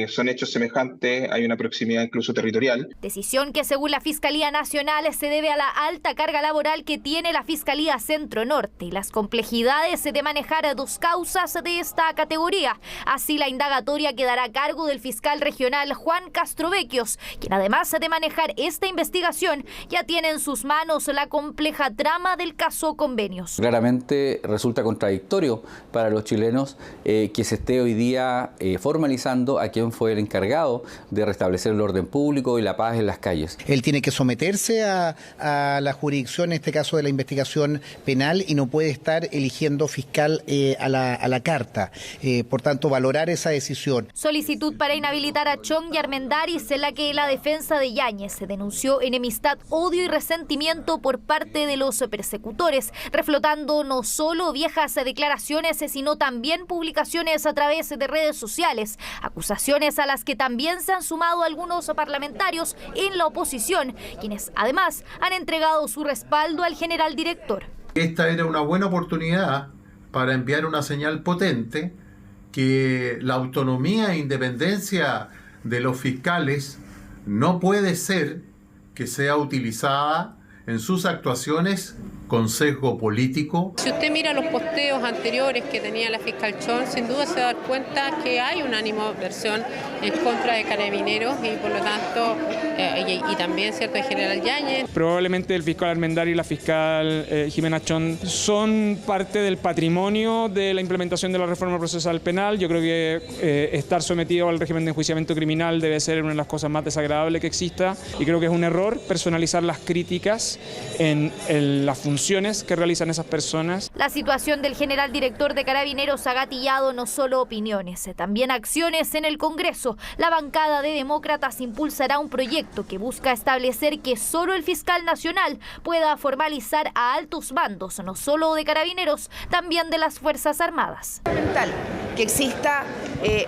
Son hechos semejantes, hay una proximidad incluso territorial. Decisión que según la Fiscalía Nacional se debe a la alta carga laboral que tiene la Fiscalía Centro Norte y las complejidades de manejar dos causas de esta categoría. Así la indagatoria quedará a cargo del fiscal regional Juan Castrovecchios, quien además de manejar esta investigación ya tiene en sus manos la compleja trama del caso Convenios. Claramente resulta contradictorio para los chilenos que se esté hoy día formalizando a quien fue el encargado de restablecer el orden público y la paz en las calles. Él tiene que someterse a la jurisdicción, en este caso de la investigación penal, y no puede estar eligiendo fiscal a la carta. Por tanto, valorar esa decisión. Solicitud para inhabilitar a Chong y Armendáriz, en la que la defensa de Yáñez se denunció enemistad, odio y resentimiento por parte de los persecutores, reflotando no solo viejas declaraciones, sino también publicaciones a través de redes sociales, acusaciones a las que también se han sumado algunos parlamentarios en la oposición, quienes además han entregado su respaldo al general director. Esta era una buena oportunidad para enviar una señal potente que la autonomía e independencia de los fiscales no puede ser que sea utilizada en sus actuaciones con sesgo político. Si usted mira los posteos anteriores que tenía la fiscal Chong, sin duda se va a dar cuenta que hay una animadversión en contra de Carabineros y por lo tanto, y también cierto el general Yáñez. Probablemente el fiscal Armendáriz y la fiscal Jimena Chong son parte del patrimonio de la implementación de la reforma procesal penal. Yo creo que estar sometido al régimen de enjuiciamiento criminal debe ser una de las cosas más desagradables que exista, y creo que es un error personalizar las críticas en las funciones que realizan esas personas. La situación del general director de Carabineros ha gatillado no solo opiniones, también acciones en el Congreso. La bancada de demócratas impulsará un proyecto que busca establecer que solo el fiscal nacional pueda formalizar a altos mandos, no solo de Carabineros, también de las Fuerzas Armadas. Que exista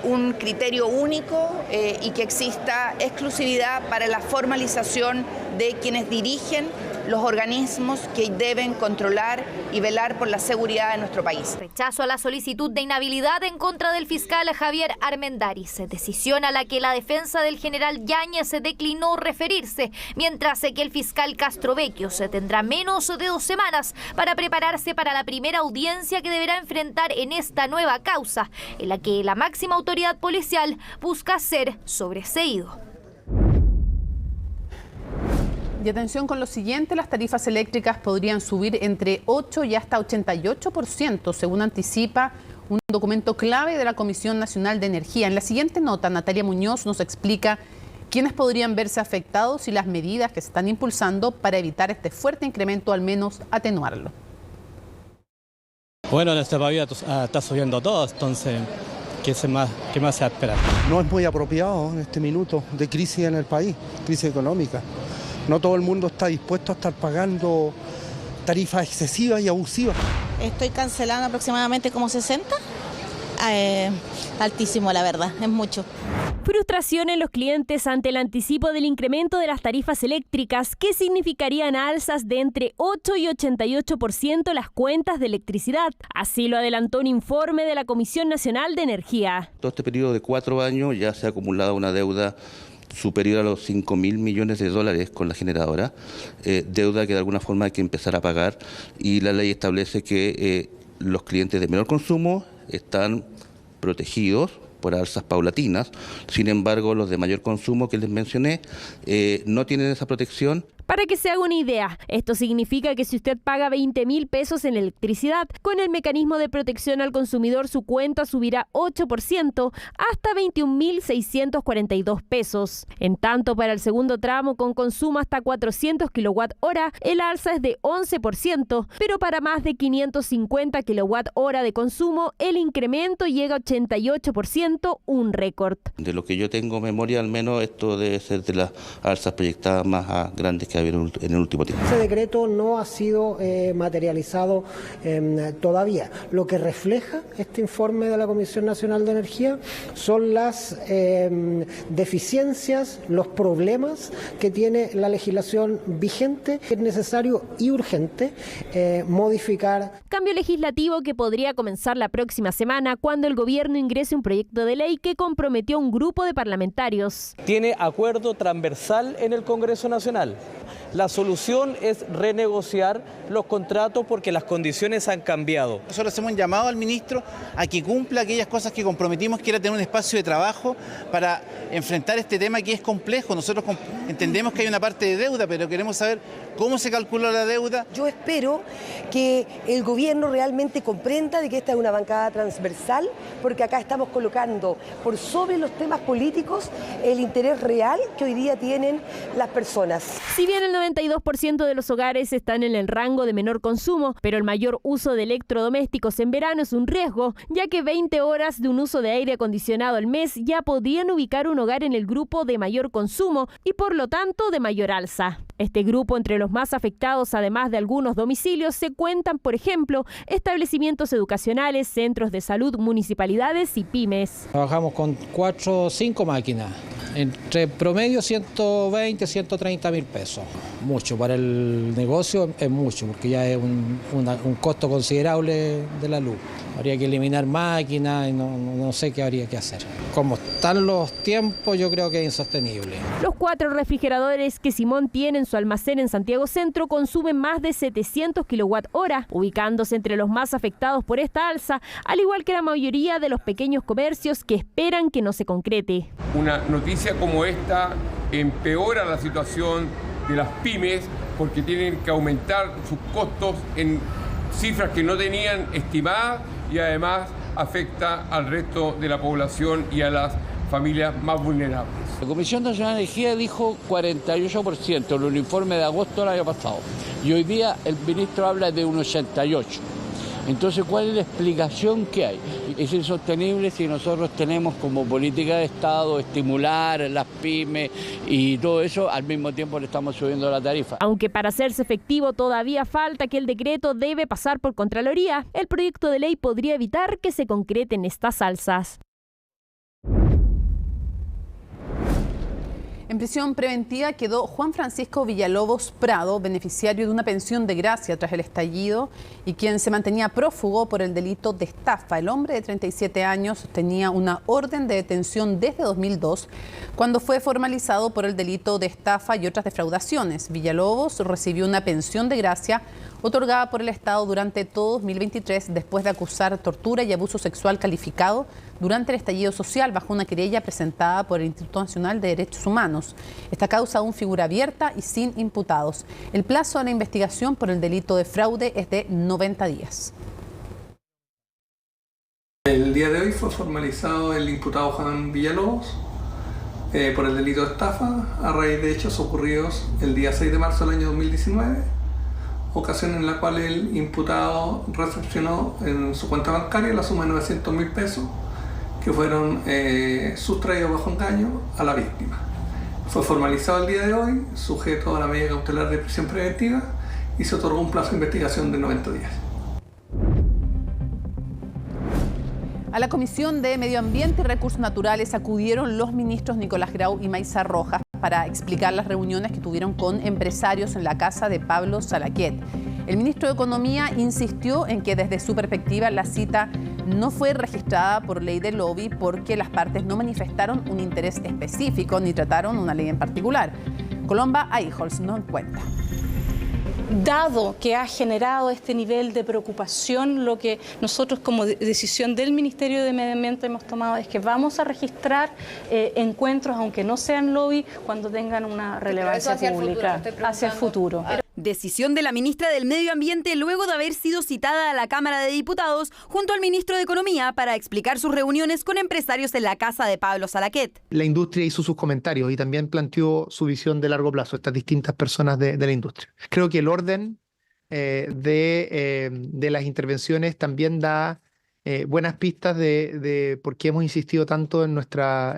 un criterio único y que exista exclusividad para la formalización de quienes dirigen los organismos que deben controlar y velar por la seguridad de nuestro país. Rechazo a la solicitud de inhabilidad en contra del fiscal Javier Armendáriz, decisión a la que la defensa del general Yáñez declinó referirse, mientras que el fiscal Castrovecchios tendrá menos de 2 semanas para prepararse para la primera audiencia que deberá enfrentar en esta nueva causa, en la que la máxima autoridad policial busca ser sobreseído. Y atención con lo siguiente, las tarifas eléctricas podrían subir entre 8 y hasta 88%, según anticipa un documento clave de la Comisión Nacional de Energía. En la siguiente nota, Natalia Muñoz nos explica quiénes podrían verse afectados y las medidas que se están impulsando para evitar este fuerte incremento, al menos atenuarlo. Bueno, en este país está subiendo todo, entonces, ¿qué más se va a esperar? No es muy apropiado en este minuto de crisis en el país, crisis económica. No todo el mundo está dispuesto a estar pagando tarifas excesivas y abusivas. Estoy cancelando aproximadamente como 60. Altísimo, la verdad, es mucho. Frustración en los clientes ante el anticipo del incremento de las tarifas eléctricas, que significarían alzas de entre 8 y 88% las cuentas de electricidad. Así lo adelantó un informe de la Comisión Nacional de Energía. Todo este periodo de 4 años ya se ha acumulado una deuda superior a los 5.000 millones de dólares con la generadora, deuda que de alguna forma hay que empezar a pagar, y la ley establece que los clientes de menor consumo están protegidos por alzas paulatinas. Sin embargo, los de mayor consumo que les mencioné no tienen esa protección. Para que se haga una idea, esto significa que si usted paga 20.000 pesos en electricidad, con el mecanismo de protección al consumidor su cuenta subirá 8% hasta 21.642 pesos. En tanto, para el segundo tramo con consumo hasta 400 kWh, el alza es de 11%, pero para más de 550 kWh de consumo, el incremento llega a 88%, un récord. De lo que yo tengo memoria, al menos esto debe ser de las alzas proyectadas más grandes que en el último tiempo. Ese decreto no ha sido materializado todavía. Lo que refleja este informe de la Comisión Nacional de Energía son las deficiencias, los problemas que tiene la legislación vigente. Es necesario y urgente modificar. Cambio legislativo que podría comenzar la próxima semana cuando el gobierno ingrese un proyecto de ley que comprometió a un grupo de parlamentarios. Tiene acuerdo transversal en el Congreso Nacional. La solución es renegociar los contratos porque las condiciones han cambiado. Nosotros hacemos un llamado al ministro a que cumpla aquellas cosas que comprometimos, que era tener un espacio de trabajo para enfrentar este tema que es complejo. Nosotros entendemos que hay una parte de deuda, pero queremos saber cómo se calcula la deuda. Yo espero que el gobierno realmente comprenda de que esta es una bancada transversal, porque acá estamos colocando por sobre los temas políticos el interés real que hoy día tienen las personas. Si bien el 92% de los hogares están en el rango de menor consumo, pero el mayor uso de electrodomésticos en verano es un riesgo, ya que 20 horas de un uso de aire acondicionado al mes ya podrían ubicar un hogar en el grupo de mayor consumo y por lo tanto de mayor alza. Este grupo, entre los más afectados, además de algunos domicilios, se cuentan, por ejemplo, establecimientos educacionales, centros de salud, municipalidades y pymes. Trabajamos con 4 o 5 máquinas, entre promedio 120, 130 mil pesos. Mucho, para el negocio es mucho, porque ya es un costo considerable de la luz. Habría que eliminar máquinas y no sé qué habría que hacer. Como están los tiempos, yo creo que es insostenible. Los 4 refrigeradores que Simón tiene en su almacén en Santiago Centro consumen más de 700 kWh, ubicándose entre los más afectados por esta alza, al igual que la mayoría de los pequeños comercios que esperan que no se concrete. Una noticia como esta empeora la situación de las pymes porque tienen que aumentar sus costos en cifras que no tenían estimadas y además afecta al resto de la población y a las familias más vulnerables. La Comisión Nacional de Energía dijo 48% en el informe de agosto del año pasado y hoy día el ministro habla de un 88%. Entonces, ¿cuál es la explicación que hay? Es insostenible si nosotros tenemos como política de Estado estimular las pymes y todo eso, al mismo tiempo le estamos subiendo la tarifa. Aunque para hacerse efectivo todavía falta que el decreto debe pasar por Contraloría, el proyecto de ley podría evitar que se concreten estas alzas. En prisión preventiva quedó Juan Francisco Villalobos Prado, beneficiario de una pensión de gracia tras el estallido y quien se mantenía prófugo por el delito de estafa. El hombre de 37 años tenía una orden de detención desde 2002, cuando fue formalizado por el delito de estafa y otras defraudaciones. Villalobos recibió una pensión de gracia otorgada por el Estado durante todo 2023 después de acusar tortura y abuso sexual calificado durante el estallido social bajo una querella presentada por el Instituto Nacional de Derechos Humanos. Esta causa aún figura abierta y sin imputados. El plazo de la investigación por el delito de fraude es de 90 días. El día de hoy fue formalizado el imputado Juan Villalobos por el delito de estafa a raíz de hechos ocurridos el día 6 de marzo del año 2019, ocasión en la cual el imputado recepcionó en su cuenta bancaria la suma de 900.000 pesos que fueron sustraídos bajo engaño a la víctima. Fue formalizado el día de hoy, sujeto a la medida cautelar de prisión preventiva y se otorgó un plazo de investigación de 90 días. A A la Comisión de Medio Ambiente y Recursos Naturales acudieron los ministros Nicolás Grau y Maísa Rojas para explicar las reuniones que tuvieron con empresarios en la casa de Pablo Salaquet. El ministro de Economía insistió en que desde su perspectiva la cita no fue registrada por ley de lobby porque las partes no manifestaron un interés específico ni trataron una ley en particular. Colomba Eichholz nos cuenta. Dado que ha generado este nivel de preocupación, lo que nosotros como decisión del Ministerio de Medio Ambiente hemos tomado es que vamos a registrar encuentros, aunque no sean lobby, cuando tengan una relevancia pública hacia el futuro. Decisión de la ministra del Medio Ambiente luego de haber sido citada a la Cámara de Diputados junto al ministro de Economía para explicar sus reuniones con empresarios en la casa de Pablo Salaquet. La industria hizo sus comentarios y también planteó su visión de largo plazo, estas distintas personas de la industria. Creo que el orden de las intervenciones también da buenas pistas de por qué hemos insistido tanto en nuestra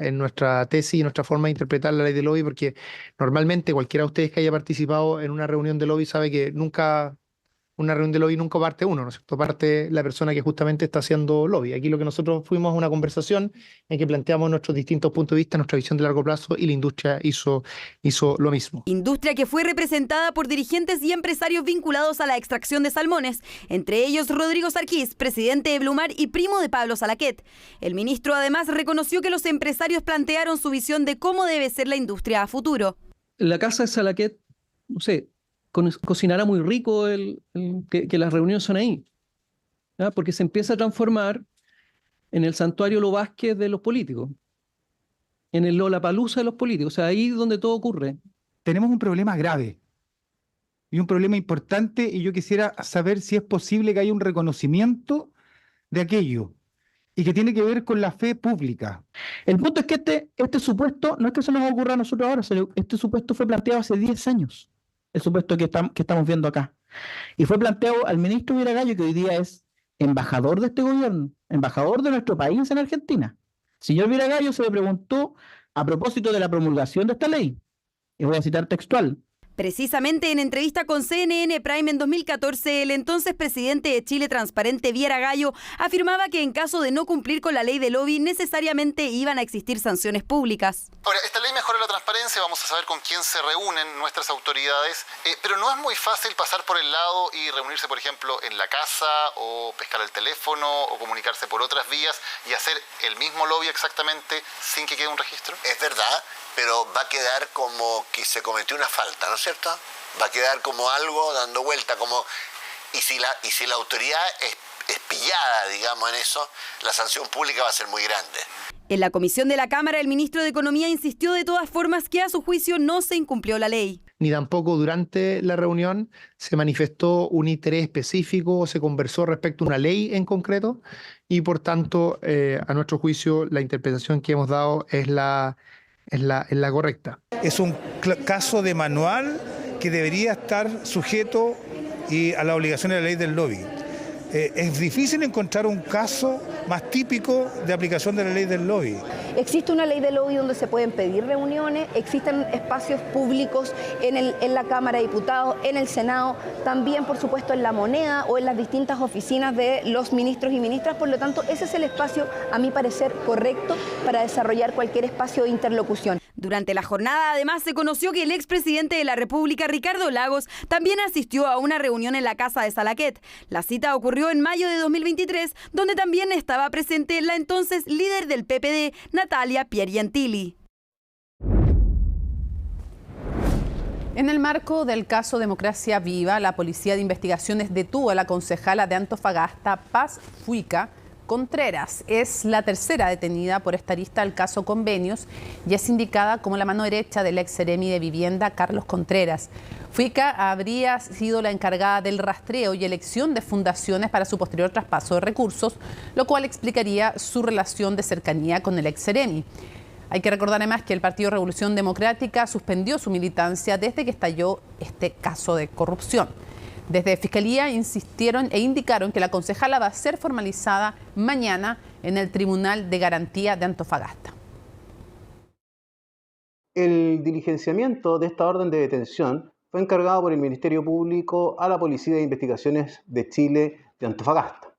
tesis y nuestra forma de interpretar la ley de lobby, porque normalmente cualquiera de ustedes que haya participado en una reunión de lobby sabe que una reunión de lobby nunca parte uno, ¿no es cierto? Parte la persona que justamente está haciendo lobby. Aquí lo que nosotros fuimos a una conversación en que planteamos nuestros distintos puntos de vista, nuestra visión de largo plazo, y la industria hizo lo mismo. Industria que fue representada por dirigentes y empresarios vinculados a la extracción de salmones, entre ellos Rodrigo Sarquís, presidente de Blumar y primo de Pablo Salaquet. El ministro además reconoció que los empresarios plantearon su visión de cómo debe ser la industria a futuro. La casa de Salaquet, no sé, cocinará muy rico que las reuniones son ahí, ¿ya? Porque se empieza a transformar en el santuario Lo Vázquez de los políticos, en el Lollapalooza de los políticos, o sea, ahí es donde todo ocurre. Tenemos un problema grave y un problema importante, y yo quisiera saber si es posible que haya un reconocimiento de aquello y que tiene que ver con la fe pública. El punto es que este supuesto, no es que se nos ocurra a nosotros ahora, este supuesto fue planteado hace 10 años. El supuesto que estamos viendo acá. Y fue planteado al ministro Viragallo, que hoy día es embajador de este gobierno, embajador de nuestro país en Argentina. Señor Viragallo se le preguntó a propósito de la promulgación de esta ley, y voy a citar textual. Precisamente en entrevista con CNN Prime en 2014, el entonces presidente de Chile Transparente, Viragallo, afirmaba que en caso de no cumplir con la ley de lobby, necesariamente iban a existir sanciones públicas. Ahora, esta ley mejora la transparencia, vamos a saber con quién se reúnen nuestras autoridades, pero no es muy fácil pasar por el lado y reunirse, por ejemplo, en la casa, o pescar el teléfono, o comunicarse por otras vías y hacer el mismo lobby exactamente sin que quede un registro. Es verdad, pero va a quedar como que se cometió una falta, ¿no es cierto? Va a quedar como algo dando vuelta, y si la autoridad es pillada, digamos, en eso, la sanción pública va a ser muy grande. En la comisión de la Cámara, el ministro de Economía insistió de todas formas que a su juicio no se incumplió la ley. Ni tampoco durante la reunión se manifestó un interés específico o se conversó respecto a una ley en concreto, y por tanto, a nuestro juicio, la interpretación que hemos dado es la correcta. Es un caso de manual que debería estar sujeto a la obligación de la ley del lobby. Es difícil encontrar un caso más típico de aplicación de la ley del lobby. Existe una ley de lobby donde se pueden pedir reuniones, existen espacios públicos en la Cámara de Diputados, en el Senado, también por supuesto en La Moneda o en las distintas oficinas de los ministros y ministras. Por lo tanto, ese es el espacio, a mi parecer, correcto para desarrollar cualquier espacio de interlocución. Durante la jornada, además, se conoció que el expresidente de la República, Ricardo Lagos, también asistió a una reunión en la casa de Salaquet. La cita ocurrió en mayo de 2023, donde también estaba presente la entonces líder del PPD, Natalia Piergentili. En el marco del caso Democracia Viva, la Policía de Investigaciones detuvo a la concejala de Antofagasta, Paz Fuica Contreras. Es la tercera detenida por esta arista al caso Convenios y es indicada como la mano derecha del ex seremi de Vivienda, Carlos Contreras. Fuica habría sido la encargada del rastreo y elección de fundaciones para su posterior traspaso de recursos, lo cual explicaría su relación de cercanía con el ex seremi. Hay que recordar además que el Partido Revolución Democrática suspendió su militancia desde que estalló este caso de corrupción. Desde Fiscalía insistieron e indicaron que la concejala va a ser formalizada mañana en el Tribunal de Garantía de Antofagasta. El diligenciamiento de esta orden de detención fue encargado por el Ministerio Público a la Policía de Investigaciones de Chile de Antofagasta.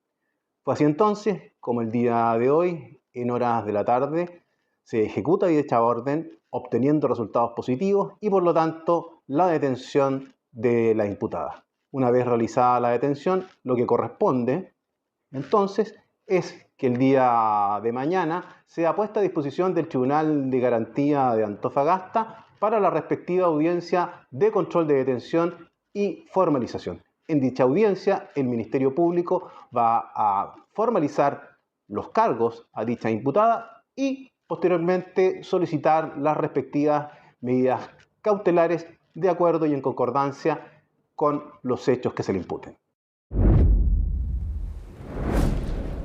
Fue así entonces como el día de hoy, en horas de la tarde, se ejecuta dicha orden, obteniendo resultados positivos y por lo tanto la detención de la imputada. Una vez realizada la detención, lo que corresponde entonces es que el día de mañana sea puesta a disposición del Tribunal de Garantía de Antofagasta para la respectiva audiencia de control de detención y formalización. En dicha audiencia, el Ministerio Público va a formalizar los cargos a dicha imputada y posteriormente solicitar las respectivas medidas cautelares de acuerdo y en concordancia con los hechos que se le imputen.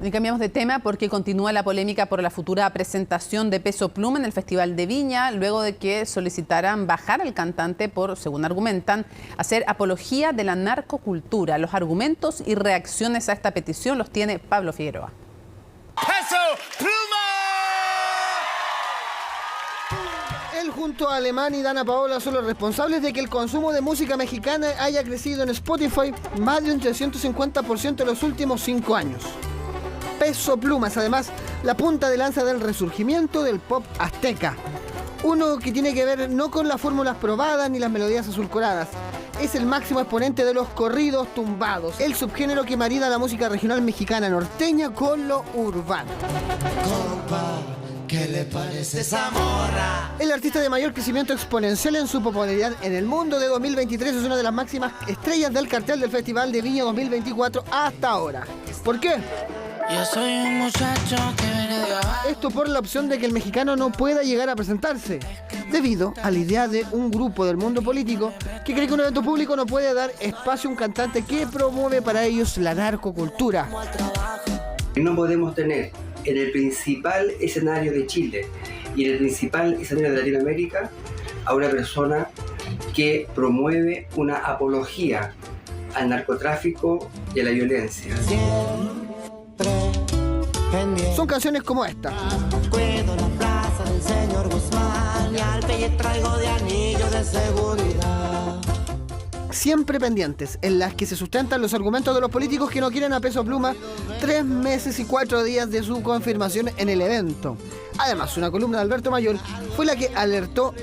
Y cambiamos de tema porque continúa la polémica por la futura presentación de Peso Pluma en el Festival de Viña, luego de que solicitaran bajar al cantante por, según argumentan, hacer apología de la narcocultura. Los argumentos y reacciones a esta petición los tiene Pablo Figueroa. ¡Peso Pluma! Él junto a Alemán y Dana Paola son los responsables de que el consumo de música mexicana haya crecido en Spotify más de un 350% en los últimos 5 años. Peso Pluma es además la punta de lanza del resurgimiento del pop azteca. Uno que tiene que ver no con las fórmulas probadas ni las melodías azulcoradas. Es el máximo exponente de los corridos tumbados, el subgénero que marida la música regional mexicana norteña con lo urbano. Compa, ¿qué le parece esa morra? El artista de mayor crecimiento exponencial en su popularidad en el mundo de 2023 es una de las máximas estrellas del cartel del Festival de Viña 2024 hasta ahora. ¿Por qué? Yo soy un muchacho que viene de abajo. Esto por la opción de que el mexicano no pueda llegar a presentarse, debido a la idea de un grupo del mundo político que cree que un evento público no puede dar espacio a un cantante que promueve para ellos la narcocultura. No podemos tener en el principal escenario de Chile y en el principal escenario de Latinoamérica a una persona que promueve una apología al narcotráfico y a la violencia. Son canciones como esta. Cuido la plaza del señor Guzmán y al pelle traigo de anillo de seguridad. Siempre pendientes, en las que se sustentan los argumentos de los políticos que no quieren a Peso Pluma 3 meses y 4 días de su confirmación en el evento. Además, una columna de Alberto Mayor fue la que alertó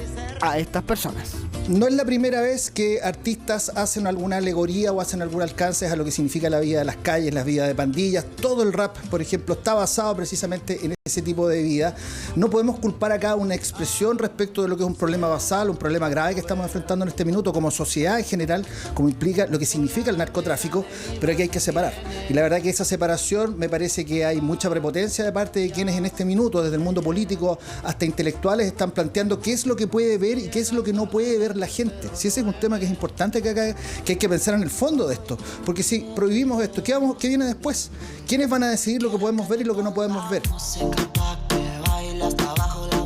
a estas personas. No es la primera vez que artistas hacen alguna alegoría o hacen algún alcance a lo que significa la vida de las calles, la vida de pandillas. Todo el rap, por ejemplo, está basado precisamente en ese tipo de vida. No podemos culpar acá una expresión respecto de lo que es un problema basal, un problema grave que estamos enfrentando en este minuto como sociedad en general, como implica lo que significa el narcotráfico, pero aquí hay que separar. Y la verdad que esa separación me parece que hay mucha prepotencia de parte de quienes en este minuto, desde el mundo político hasta intelectuales, están planteando qué es lo que puede ver y qué es lo que no puede ver la gente. Si ese es un tema que es importante que hay que pensar en el fondo de esto, porque si prohibimos esto, ¿qué viene después? ¿Quiénes van a decidir lo que podemos ver y lo que no podemos ver?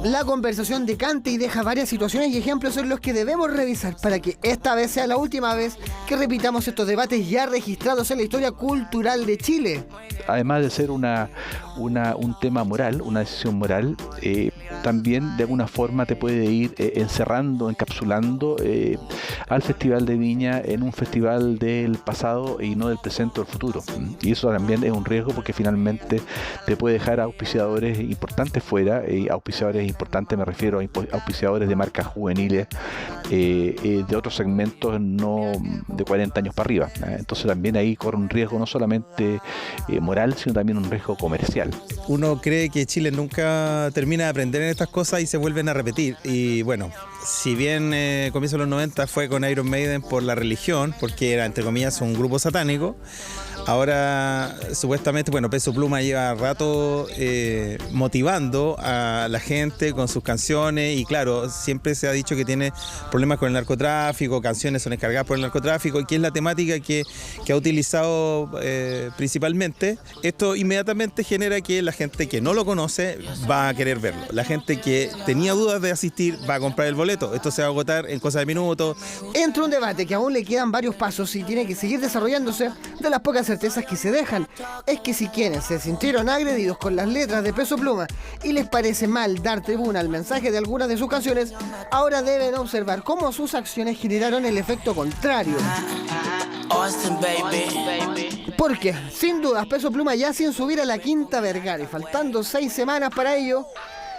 La conversación decanta y deja varias situaciones y ejemplos en los que debemos revisar para que esta vez sea la última vez que repitamos estos debates ya registrados en la historia cultural de Chile. Además de ser un tema moral, una decisión moral, también de alguna forma te puede ir encerrando, encapsulando al Festival de Viña en un festival del pasado y no del presente o del futuro. Y eso también es un riesgo porque finalmente te puede dejar auspiciadores importantes fuera, y auspiciadores importantes me refiero a auspiciadores de marcas juveniles de otros segmentos no de 40 años para arriba. Entonces también ahí corre un riesgo no solamente moral, sino también un riesgo comercial. Uno cree que Chile nunca termina de aprender en estas cosas y se vuelven a repetir. Y bueno, si bien comienzo de los 90 fue con Iron Maiden por la religión, porque era entre comillas un grupo satánico, ahora supuestamente, bueno, Peso Pluma lleva rato motivando a la gente con sus canciones y claro, siempre se ha dicho que tiene problemas con el narcotráfico, canciones son descargadas por el narcotráfico y que es la temática que ha utilizado principalmente. Esto inmediatamente genera que la gente que no lo conoce va a querer verlo. La gente que tenía dudas de asistir va a comprar el boleto. Esto se va a agotar en cosas de minutos. Entra un debate que aún le quedan varios pasos y tiene que seguir desarrollándose. De las pocas certezas que se dejan es que si quienes se sintieron agredidos con las letras de Peso Pluma y les parece mal dar tribuna al mensaje de algunas de sus canciones, ahora deben observar analizar cómo sus acciones generaron el efecto contrario. Porque, sin dudas, Peso Pluma ya sin subir a la Quinta Vergara y faltando 6 semanas para ello,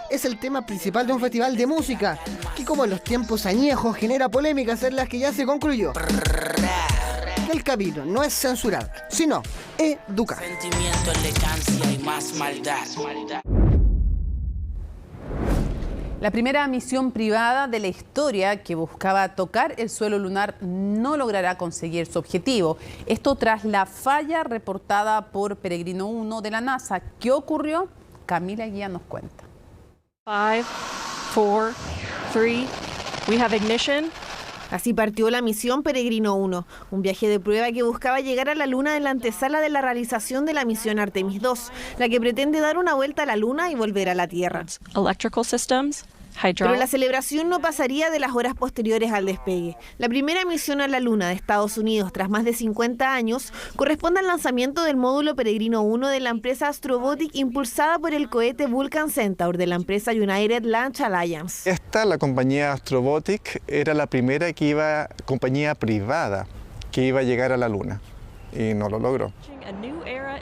es el tema principal de un festival de música que, como en los tiempos añejos, genera polémicas en las que ya se concluyó. El camino no es censurar, sino educar. Sentimiento, elegancia y más maldad. La primera misión privada de la historia que buscaba tocar el suelo lunar no logrará conseguir su objetivo. Esto tras la falla reportada por Peregrino 1 de la NASA. ¿Qué ocurrió? Camila Guía nos cuenta. 5, 4, 3, we have ignition. Así partió la misión Peregrino 1, un viaje de prueba que buscaba llegar a la Luna en la antesala de la realización de la misión Artemis 2, la que pretende dar una vuelta a la Luna y volver a la Tierra. Electrical systems, Pero la celebración no pasaría de las horas posteriores al despegue. La primera misión a la Luna de Estados Unidos tras más de 50 años corresponde al lanzamiento del módulo Peregrino 1 de la empresa Astrobotic impulsada por el cohete Vulcan Centaur de la empresa United Launch Alliance. La compañía Astrobotic, era la primera compañía privada que iba a llegar a la Luna y no lo logró.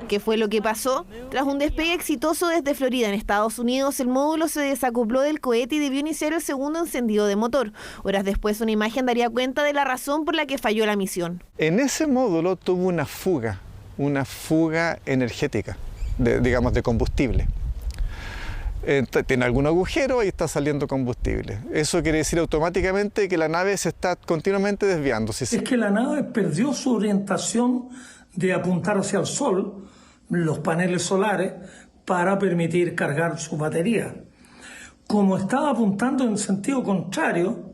¿Qué fue lo que pasó? Tras un despegue exitoso desde Florida en Estados Unidos, el módulo se desacopló del cohete y debió iniciar el segundo encendido de motor. Horas después, una imagen daría cuenta de la razón por la que falló la misión. En ese módulo tuvo una fuga energética, de combustible. Tiene algún agujero y está saliendo combustible. Eso quiere decir automáticamente que la nave se está continuamente desviando. Es que la nave perdió su orientación de apuntar hacia el sol, los paneles solares, para permitir cargar su batería. Como estaba apuntando en sentido contrario,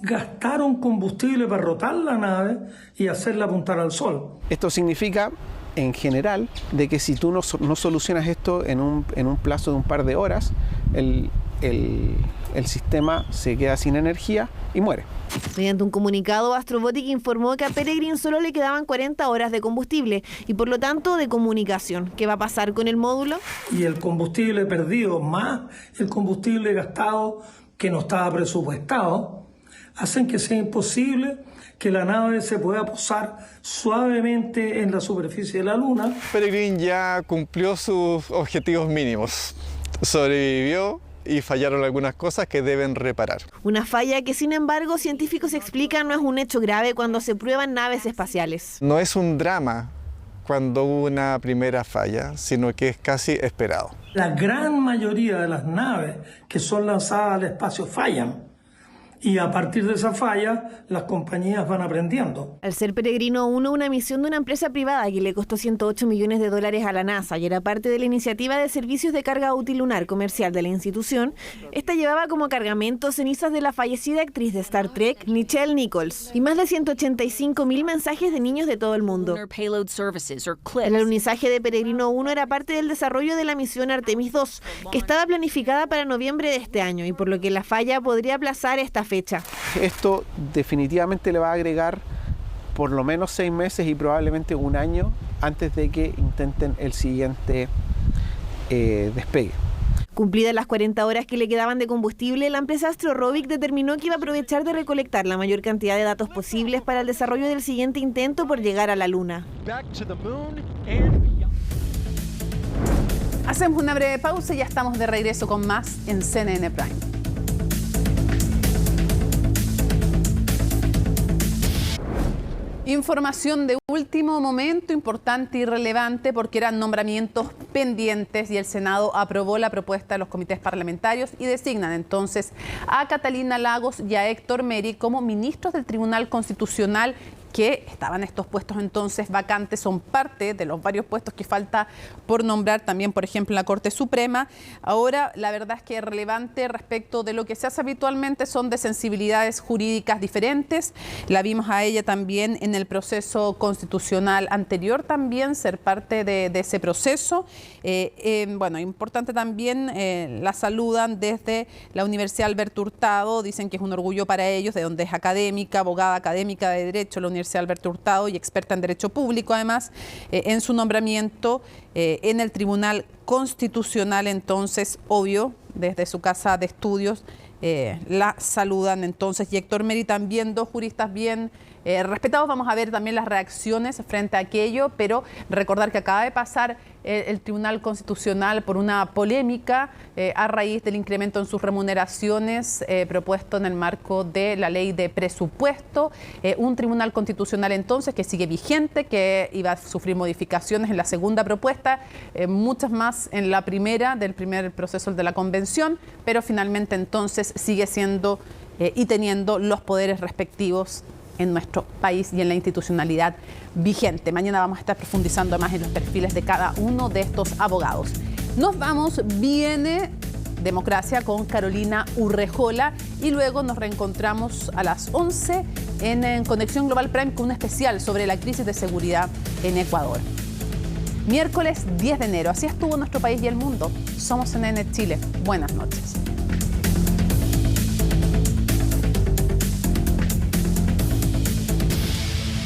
gastaron combustible para rotar la nave y hacerla apuntar al sol. Esto significa, en general, de que si tú no solucionas esto en un plazo de un par de horas, el sistema se queda sin energía y muere. Mediante un comunicado, Astrobotic informó que a Peregrine solo le quedaban 40 horas de combustible y por lo tanto de comunicación. ¿Qué va a pasar con el módulo? Y el combustible perdido más el combustible gastado que no estaba presupuestado hacen que sea imposible que la nave se pueda posar suavemente en la superficie de la Luna. Peregrine ya cumplió sus objetivos mínimos, sobrevivió y fallaron algunas cosas que deben reparar. Una falla que, sin embargo, científicos explican no es un hecho grave cuando se prueban naves espaciales. No es un drama cuando hubo una primera falla, sino que es casi esperado. La gran mayoría de las naves que son lanzadas al espacio fallan. Y a partir de esa falla, las compañías van aprendiendo. Al ser Peregrino 1 una misión de una empresa privada que le costó $108 millones a la NASA y era parte de la iniciativa de servicios de carga útil lunar comercial de la institución, esta llevaba como cargamento cenizas de la fallecida actriz de Star Trek, Nichelle Nichols, y más de 185.000 mensajes de niños de todo el mundo. El alunizaje de Peregrino 1 era parte del desarrollo de la misión Artemis 2, que estaba planificada para noviembre de este año y por lo que la falla podría aplazar esta fecha. Esto definitivamente le va a agregar por lo menos 6 meses y probablemente un año antes de que intenten el siguiente despegue. Cumplidas las 40 horas que le quedaban de combustible, la empresa Astrobotic determinó que iba a aprovechar de recolectar la mayor cantidad de datos posibles para el desarrollo del siguiente intento por llegar a la Luna. Hacemos una breve pausa y ya estamos de regreso con más en CNN Prime. Información de último momento, importante y relevante porque eran nombramientos pendientes y el Senado aprobó la propuesta de los comités parlamentarios y designan entonces a Catalina Lagos y a Héctor Meri como ministros del Tribunal Constitucional que estaban estos puestos entonces vacantes, son parte de los varios puestos que falta por nombrar también, por ejemplo, en la Corte Suprema. Ahora, la verdad es que es relevante respecto de lo que se hace habitualmente, son de sensibilidades jurídicas diferentes. La vimos a ella también en el proceso constitucional anterior, también ser parte de ese proceso. Bueno, importante también, la saludan desde la Universidad Alberto Hurtado, dicen que es un orgullo para ellos, de donde es académica, abogada académica de Derecho, la Universidad Alberto Hurtado y experta en Derecho Público, además, en su nombramiento en el Tribunal Constitucional, entonces, obvio, desde su casa de estudios. La saludan entonces. Y Héctor Meri también, dos juristas bien respetados. Vamos a ver también las reacciones frente a aquello, pero recordar que acaba de pasar el Tribunal Constitucional por una polémica a raíz del incremento en sus remuneraciones propuesto en el marco de la ley de presupuesto. Un Tribunal Constitucional entonces que sigue vigente, que iba a sufrir modificaciones en la segunda propuesta, muchas más en la primera, del primer proceso de la convención, pero finalmente entonces sigue siendo y teniendo los poderes respectivos en nuestro país y en la institucionalidad vigente. Mañana vamos a estar profundizando más en los perfiles de cada uno de estos abogados. Nos vamos, viene Democracia con Carolina Urrejola y luego nos reencontramos a las 11 en Conexión Global Prime con un especial sobre la crisis de seguridad en Ecuador. Miércoles 10 de enero, así estuvo nuestro país y el mundo. Somos CNN Chile. Buenas noches.